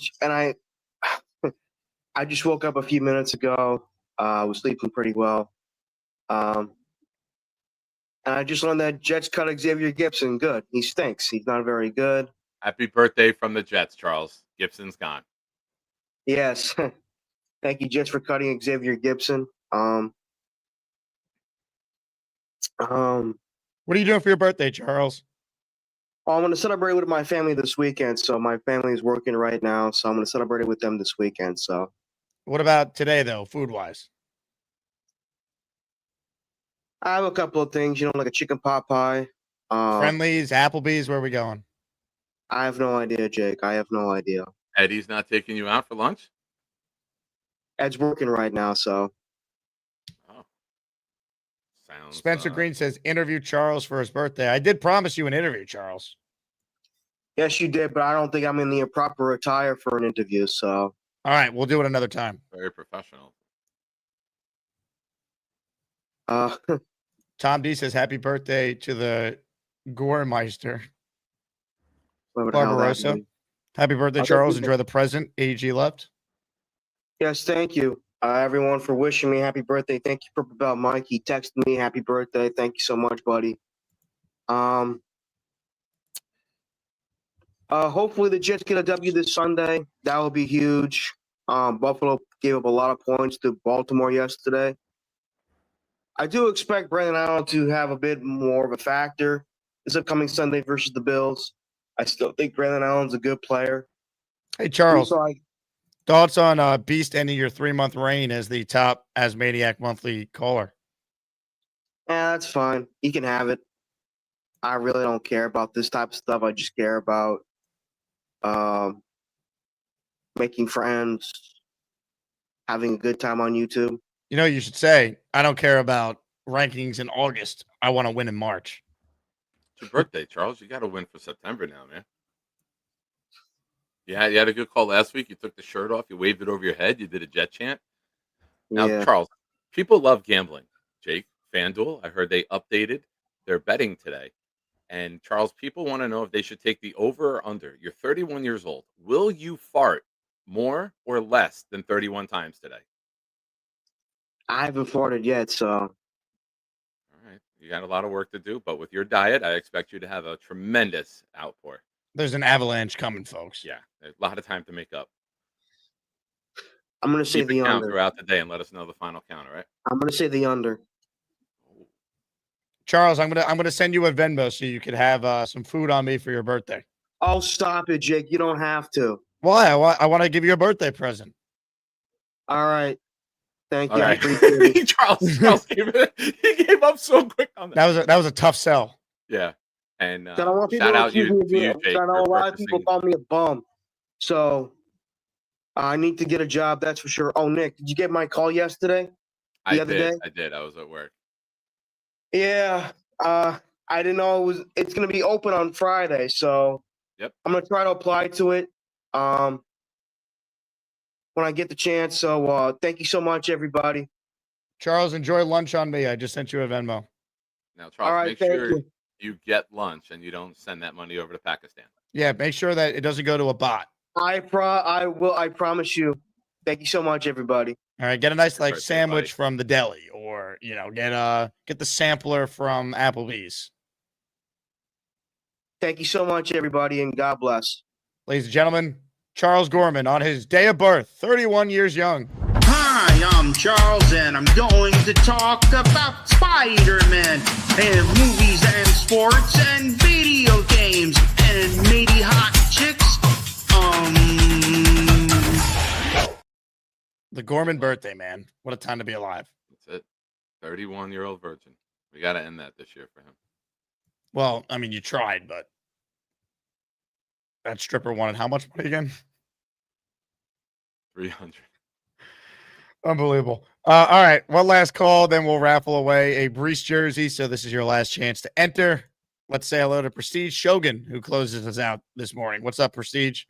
I just woke up a few minutes ago. I was sleeping pretty well. And I just learned that Jets cut Xavier Gipson. Good. He stinks. He's not very good. Happy birthday from the Jets, Charles. Gibson's gone. Yes. Thank you, Jets, for cutting Xavier Gipson. What are you doing for your birthday, Charles? I'm going to celebrate with my family this weekend. So my family is working right now, so I'm going to celebrate it with them this weekend. So What about today, though, food-wise? I have a couple of things, like a chicken pot pie. Friendlies, Applebee's, where are we going? I have no idea, Jake. I have no idea. Eddie's not taking you out for lunch? Ed's working right now, so. Spencer Green says, interview Charles for his birthday. I did promise you an interview, Charles. Yes, you did, but I don't think I'm in the proper attire for an interview. So, all right, we'll do it another time. Very professional. Tom D says, happy birthday to the Goremeister. Barbarossa. Happy birthday, Charles. Enjoy the present. AG left. Yes, thank you, everyone, for wishing me happy birthday. Thank you for about Mike. He texted me happy birthday. Thank you so much, buddy. Hopefully the Jets get a W this Sunday. That will be huge. Buffalo gave up a lot of points to Baltimore yesterday. I do expect Brandon Allen to have a bit more of a factor this upcoming Sunday versus the Bills. I still think Brandon Allen's a good player. Hey, Charles. Thoughts on Beast ending your 3-month reign as the top Asmaniac monthly caller? Yeah, that's fine. He can have it. I really don't care about this type of stuff. I just care about making friends, having a good time on YouTube. You know, you should say, I don't care about rankings in August. I want to win in March. It's your birthday, Charles. You got to win for September now, man. Yeah, you had a good call last week. You took the shirt off. You waved it over your head. You did a Jet chant. Now, Yeah. Charles, people love gambling. Jake, FanDuel, I heard they updated their betting today. And, Charles, people want to know if they should take the over or under. You're 31 years old. Will you fart more or less than 31 times today? I haven't farted yet, so. All right. You got a lot of work to do. But with your diet, I expect you to have a tremendous outpour. There's an avalanche coming, folks. Yeah, there's a lot of time to make up. I'm going to say Keep the it count under. throughout the day and let us know the final count, all right? I'm going to say the under. Charles, I'm gonna send you a Venmo so you could have some food on me for your birthday. Oh, stop it, Jake. You don't have to. Why? I want to give you a birthday present. All right. Thank All you. I right. appreciate it. Charles he gave up so quick on that. That was a tough sell. Yeah. And I don't want people shout to out accuse you, me of to you, being- Jake. I know a for lot of people purchasing- call me a bum. So I need to get a job, that's for sure. Oh, Nick, did you get my call yesterday? I other day? did. I was at work. Yeah. I didn't know it's gonna be open on Friday, so Yep. I'm gonna try to apply to it. When I get the chance. So thank you so much, everybody. Charles, enjoy lunch on me. I just sent you a Venmo. Now, Charles, All right, make thank sure you. you get lunch and you don't send that money over to Pakistan. Yeah, make sure that it doesn't go to a bot. I will. I promise you. Thank you so much, everybody. All right, get a nice Birthday, sandwich from the deli, or get the sampler from Applebee's. Thank you so much, everybody, and God bless. Ladies and gentlemen, Charles Gorman on his day of birth, 31 years young. Hi, I'm Charles, and I'm going to talk about Spider-Man and movies and sports and video games and maybe hot chicks. The Gorman birthday, man. What a time to be alive. That's it. 31-year-old virgin. We got to end that this year for him. Well, I mean, you tried, but that stripper wanted how much money again? 300. Unbelievable. All right, one last call, then we'll raffle away a Brees jersey. So this is your last chance to enter. Let's say hello to Prestige Shogun, who closes us out this morning. What's up, Prestige?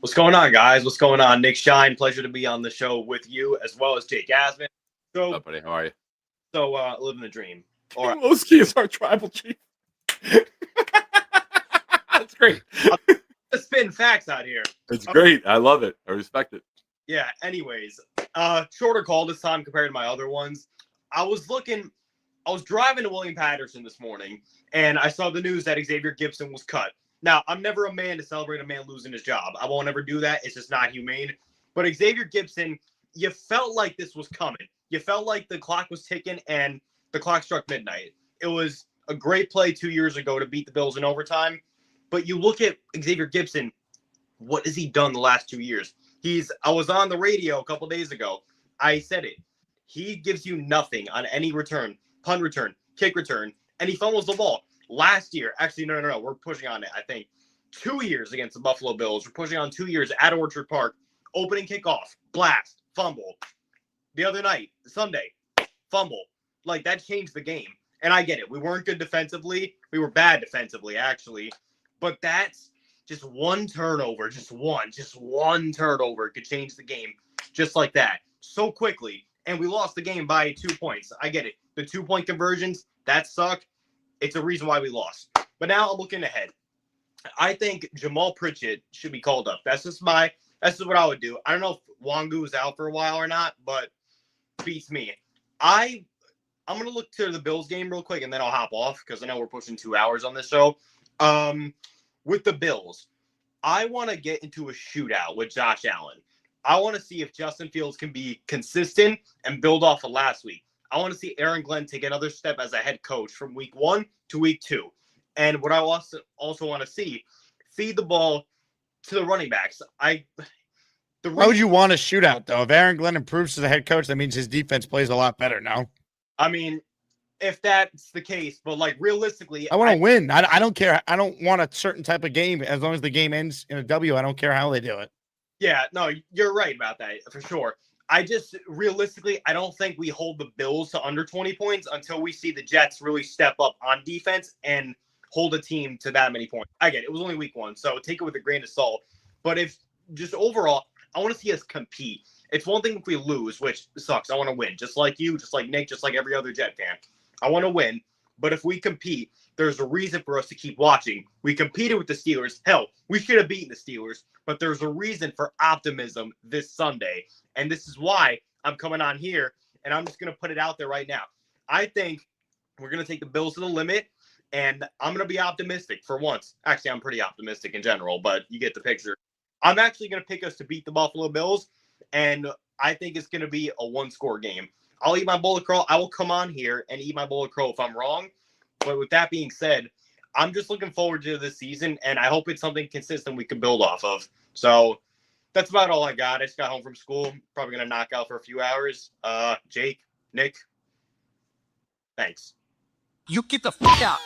What's going on, guys? What's going on? Nick Shine, pleasure to be on the show with you, as well as Jake Asman. So, What's up, buddy? How are you? So, living the dream. All right. Loski is our tribal chief. That's great. Just spitting facts out here. It's great. I love it. I respect it. Yeah, anyways, shorter call this time compared to my other ones. I was driving to William Patterson this morning, and I saw the news that Xavier Gipson was cut. Now, I'm never a man to celebrate a man losing his job. I won't ever do that. It's just not humane. But Xavier Gipson, you felt like this was coming. You felt like the clock was ticking, and the clock struck midnight. It was a great play 2 years ago to beat the Bills in overtime. But you look at Xavier Gipson, what has he done the last 2 years? I was on the radio a couple days ago. I said it. He gives you nothing on any return, punt return, kick return, and he fumbles the ball. Last year, actually, no. We're pushing on it, I think. 2 years against the Buffalo Bills. We're pushing on 2 years at Orchard Park. Opening kickoff, blast, fumble. The other night, Sunday, fumble. like that changed the game. And I get it. We weren't good defensively. We were bad defensively, actually. But that's just one turnover, just one turnover could change the game just like that so quickly. And we lost the game by 2 points. I get it. The 2-point conversions, that suck. It's a reason why we lost. But now I'm looking ahead. I think Jamal Pritchett should be called up. That's just what I would do. I don't know if Wangu is out for a while or not, but beats me. I'm going to look to the Bills game real quick, and then I'll hop off because I know we're pushing 2 hours on this show. With the Bills, I want to get into a shootout with Josh Allen. I want to see if Justin Fields can be consistent and build off of last week. I want to see Aaron Glenn take another step as a head coach from week 1 to week 2. And what I also want to see, feed the ball to the running backs. Why would you want a shootout, though? If Aaron Glenn improves as a head coach, that means his defense plays a lot better now. I mean, if that's the case, but like realistically, I want to win. I don't care. I don't want a certain type of game. As long as the game ends in a W, I don't care how they do it. Yeah, no, you're right about that for sure. I just realistically, I don't think we hold the Bills to under 20 points until we see the Jets really step up on defense and hold a team to that many points. I get it. It was only week 1, so take it with a grain of salt. But if just overall, I want to see us compete. It's one thing if we lose, which sucks. I want to win, just like you, just like Nick, just like every other Jet fan. I want to win. But if we compete, there's a reason for us to keep watching. We competed with the Steelers. Hell, we should have beaten the Steelers. But there's a reason for optimism this Sunday. And this is why I'm coming on here, and I'm just going to put it out there right now. I think we're going to take the Bills to the limit, and I'm going to be optimistic for once. Actually, I'm pretty optimistic in general, but you get the picture. I'm actually going to pick us to beat the Buffalo Bills, and I think it's going to be a 1-score game. I'll eat my bowl of crow. I will come on here and eat my bowl of crow if I'm wrong. But with that being said, I'm just looking forward to this season, and I hope it's something consistent we can build off of. So that's about all I got. I just got home from school. Probably going to knock out for a few hours. Jake, Nick, thanks. You get the fuck out.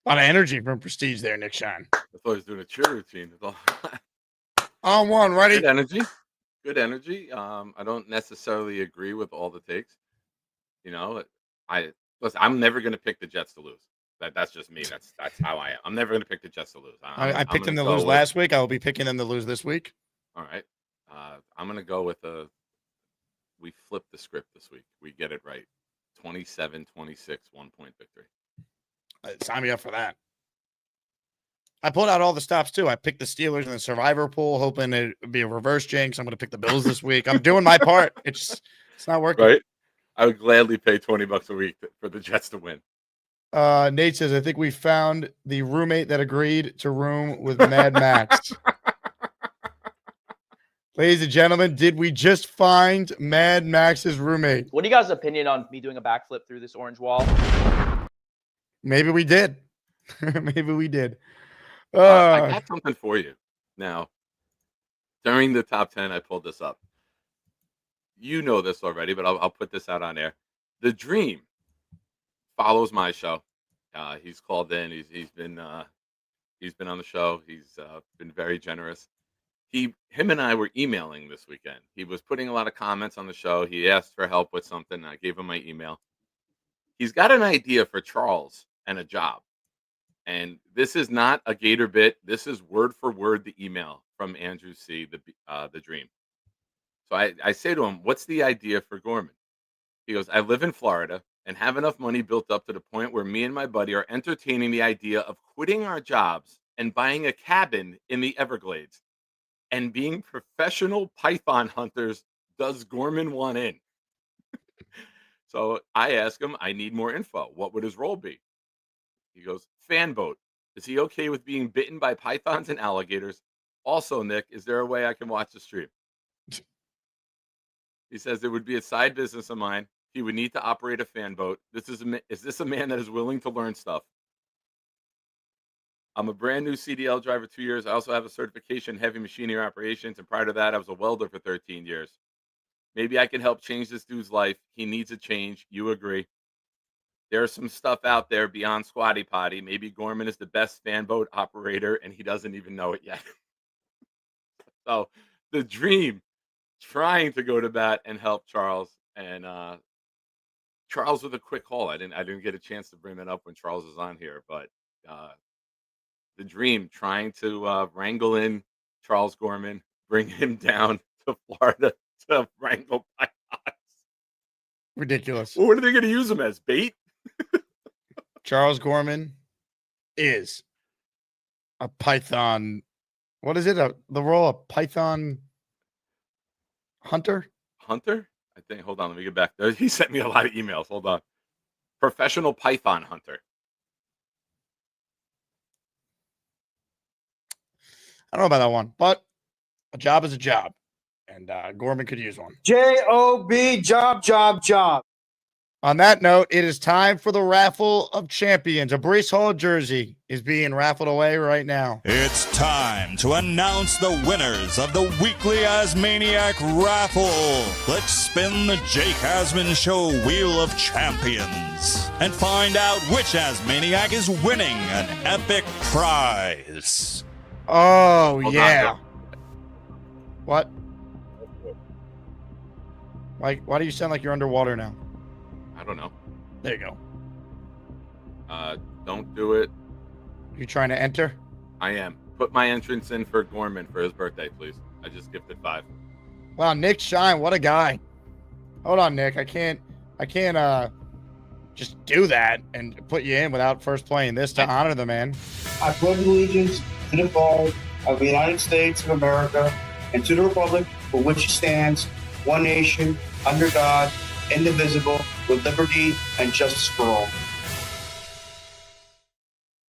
A lot of energy from Prestige there, Nick Shine. I thought he was doing a cheer routine. On one, ready? Good energy. Good energy. I don't necessarily agree with all the takes. You know, I'm never going to pick the Jets to lose. That's just me. That's how I am. I'm never going to pick the Jets to lose. I picked them to lose last week. I will be picking them to lose this week. All right. I'm going to go with we flip the script this week. We get it right. 27-26, 1-point victory. Sign me up for that. I pulled out all the stops, too. I picked the Steelers in the survivor pool, hoping it would be a reverse jinx. I'm going to pick the Bills this week. I'm doing my part. It's not working. Right? I would gladly pay $20 a week for the Jets to win. Nate says, I think we found the roommate that agreed to room with Mad Max. Ladies and gentlemen, did we just find Mad Max's roommate? What do you guys' opinion on me doing a backflip through this orange wall? Maybe we did. Maybe we did. I got something for you. Now, during the top 10, I pulled this up. You know this already, but I'll put this out on air. The Dream follows my show. He's called in. He's been on the show. He's been very generous. Him and I were emailing this weekend. He was putting a lot of comments on the show. He asked for help with something. I gave him my email. He's got an idea for Charles and a job. And this is not a Gator bit. This is word for word the email from Andrew C., the Dream. So I say to him, what's the idea for Gorman? He goes, I live in Florida and have enough money built up to the point where me and my buddy are entertaining the idea of quitting our jobs and buying a cabin in the Everglades and being professional python hunters. Does Gorman want in? So I ask him, I need more info. What would his role be? He goes, fan boat. Is he okay with being bitten by pythons and alligators? Also, Nick, is there a way I can watch the stream? He says it would be a side business of mine. He would need to operate a fan boat. Is this a man that is willing to learn stuff? I'm a brand new CDL driver, 2 years. I also have a certification in heavy machinery operations. And prior to that, I was a welder for 13 years. Maybe I can help change this dude's life. He needs a change. You agree? There's some stuff out there beyond Squatty Potty. Maybe Gorman is the best fan boat operator and he doesn't even know it yet. So the Dream trying to go to bat and help Charles. And Charles with a quick call. I didn't get a chance to bring that up when Charles was on here, but the dream trying to wrangle in Charles Gorman, bring him down to Florida to wrangle pythons. Ridiculous. Well, what are they going to use him as? Bait? Charles Gorman is a python. What is it? The role of python hunter? Hunter? I think. Hold on. Let me get back. He sent me a lot of emails. Hold on. Professional python hunter. I don't know about that one, but a job is a job, and Gorman could use one. J-O-B, job. On that note, it is time for the raffle of champions. A Breece Hall jersey is being raffled away right now. It's time to announce the winners of the weekly Asmaniac raffle. Let's spin the Jake Asman Show Wheel of Champions and find out which Asmaniac is winning an epic prize. Oh, Hold yeah. on. What? Why do you sound like you're underwater now? I don't know. There you go. Don't do it. You trying to enter? I am. Put my entrance in for Gorman for his birthday, please. I just gifted 5. Wow, Nick Shine, what a guy. Hold on, Nick. I can't just do that and put you in without first playing this to honor the man. I pledge allegiance to the flag of the United States of America and to the republic for which it stands, one nation, under God, indivisible, with liberty and justice for all.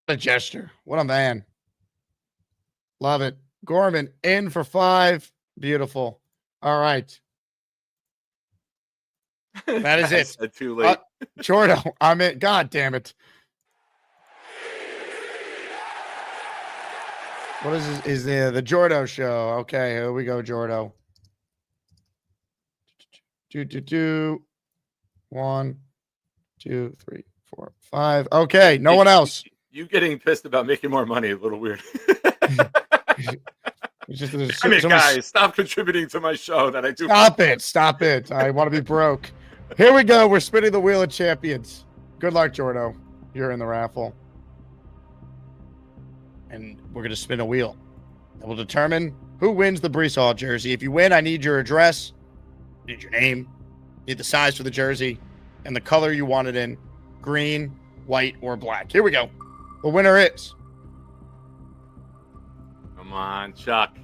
What a gesture. What a man. Love it. Gorman in for 5. Beautiful. All right. That is it. Said too late. Jordo, I'm in. God damn it. What is this? Is the Jordo show? Okay, here we go, Jordo. 2. 1, 2, 3, 4, 5. Okay, no one else. You getting pissed about making more money is a little weird. Guys, stop contributing to my show that I do. Stop it. I want to be broke. Here we go. We're spinning the wheel of champions. Good luck, Jordo. You're in the raffle. And we're going to spin a wheel that will determine who wins the Breece Hall jersey. If you win, I need your address, need your name, need the size for the jersey, and the color you want it in, green, white, or black. Here we go. The winner is... Come on, Chuck.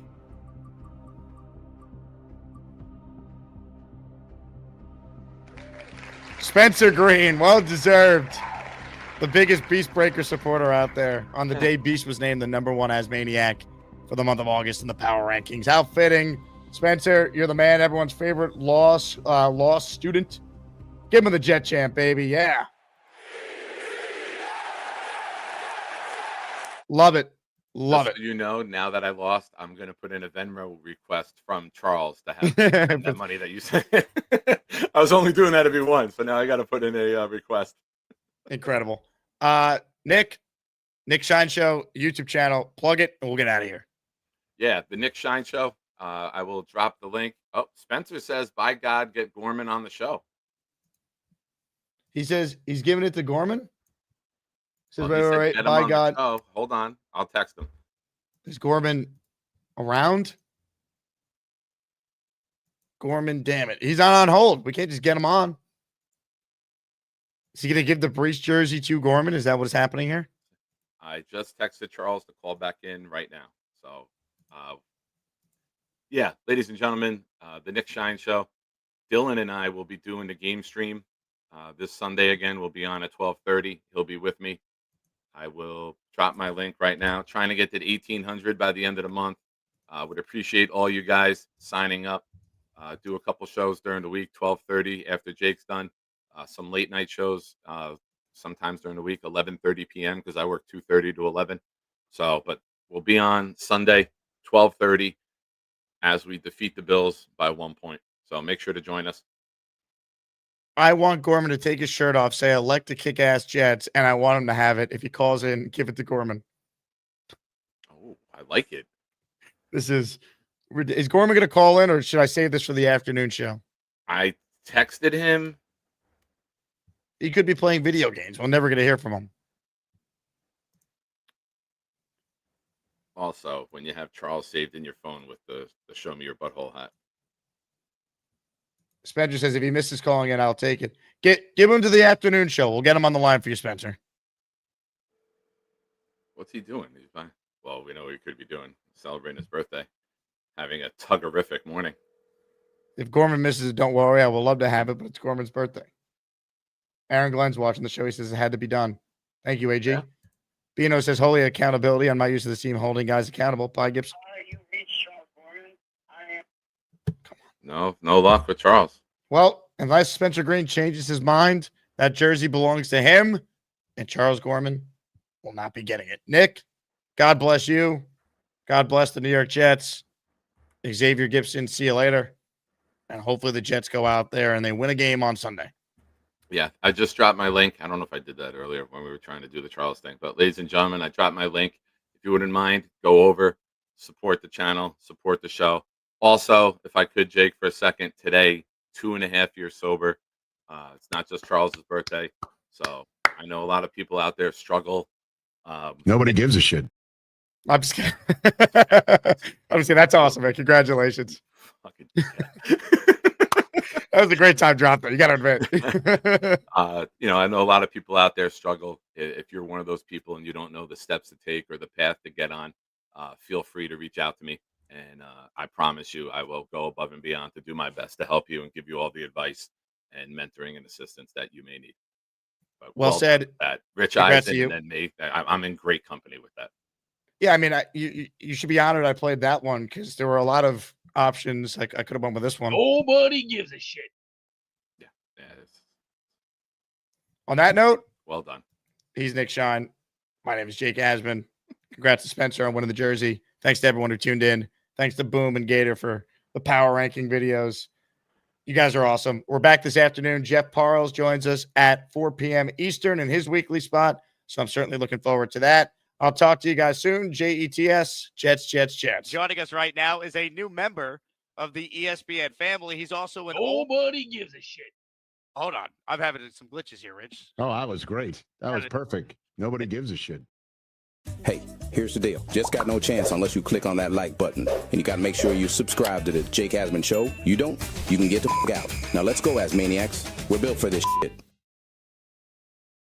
Spencer Green. Well deserved. The biggest Beast Breaker supporter out there on the day Beast was named the #1 Asmaniac for the month of August in the power rankings. How fitting. Spencer, you're the man, everyone's favorite law student. Give him the Jet Champ, baby. Yeah. Love it. Love it. So you know, now that I lost, I'm going to put in a Venmo request from Charles to have that money that you sent. I was only doing that if he won, so now I got to put in a request. Incredible. Nick Shine Show, YouTube channel. Plug it, and we'll get out of here. Yeah, the Nick Shine Show. I will drop the link. Oh, Spencer says, by God, get Gorman on the show. He says he's giving it to Gorman? Says, Well, he said, wait, "Get him by on the God." show." Hold on. I'll text him. Is Gorman around? Gorman, damn it. He's not on hold. We can't just get him on. Is he going to give the Breece jersey to Gorman? Is that what's happening here? I just texted Charles to call back in right now. So, yeah, ladies and gentlemen, the Nick Shine Show. Dylan and I will be doing the game stream this Sunday again. We'll be on at 12:30. He'll be with me. I will drop my link right now. Trying to get to 1,800 by the end of the month. Would appreciate all you guys signing up. Do a couple shows during the week, 12:30 after Jake's done. Some late night shows sometimes during the week, 11:30 p.m. because I work 2:30 to 11. So, but we'll be on Sunday, 12:30 as we defeat the Bills by 1 point. So make sure to join us. I want Gorman to take his shirt off, say, elect the kick-ass Jets, and I want him to have it. If he calls in, give it to Gorman. Oh, I like it. Is Gorman going to call in, or should I save this for the afternoon show? I texted him He could be playing video games. We're never going to hear from him. Also, when you have Charles saved in your phone with the show me your butthole hat. Spencer says if he misses calling in, I'll take it. Give him to the afternoon show. We'll get him on the line for you, Spencer. What's he doing? He's fine. Well, we know what he could be doing. Celebrating his birthday. Having a tuggerific morning. If Gorman misses it, don't worry. I will love to have it, but it's Gorman's birthday. Aaron Glenn's watching the show. He says it had to be done. Thank you, AG. Yeah. Bino says holy accountability. I'm not used to the team holding guys accountable. Bye, Gibson. No luck with Charles. Well, unless Spencer Green changes his mind, that jersey belongs to him, and Charles Gorman will not be getting it. Nick, God bless you. God bless the New York Jets. Xavier Gipson, see you later. And hopefully the Jets go out there and they win a game on Sunday. Yeah, I just dropped my link. I don't know if I did that earlier when we were trying to do the Charles thing. But ladies and gentlemen, I dropped my link. If you wouldn't mind, go over, support the channel, support the show. Also, if I could, Jake, for a second, today, 2.5 years sober. It's not just Charles's birthday. So I know a lot of people out there struggle. Nobody gives a shit. I'm just kidding. I'm just kidding. That's awesome, man. Congratulations. Fucking that was a great time drop there. You got to admit. I know a lot of people out there struggle. If you're one of those people and you don't know the steps to take or the path to get on, feel free to reach out to me. And I promise you, I will go above and beyond to do my best to help you and give you all the advice and mentoring and assistance that you may need. But well said. That Rich Eisen and me, I'm in great company with that. Yeah, I mean, you should be honored I played that one because there were a lot of options. I could have went with this one. Nobody gives a shit. Yeah. On that note, well done. He's Nick Shine. My name is Jake Asman. Congrats to Spencer on winning the jersey. Thanks to everyone who tuned in. Thanks to Boom and Gator for the power ranking videos. You guys are awesome. We're back this afternoon. Jeff Parles joins us at 4 p.m. Eastern in his weekly spot. So I'm certainly looking forward to that. I'll talk to you guys soon. JETS, Jets, Jets, Jets. Joining us right now is a new member of the ESPN family. He's also an Nobody gives a shit. Hold on. I'm having some glitches here, Rich. Oh, that was great. That was perfect. Nobody gives a shit. Hey, here's the deal. Just got no chance unless you click on that like button. And you got to make sure you subscribe to the Jake Asman Show. You don't, you can get the f*** out. Now let's go, Asmaniacs. We're built for this shit.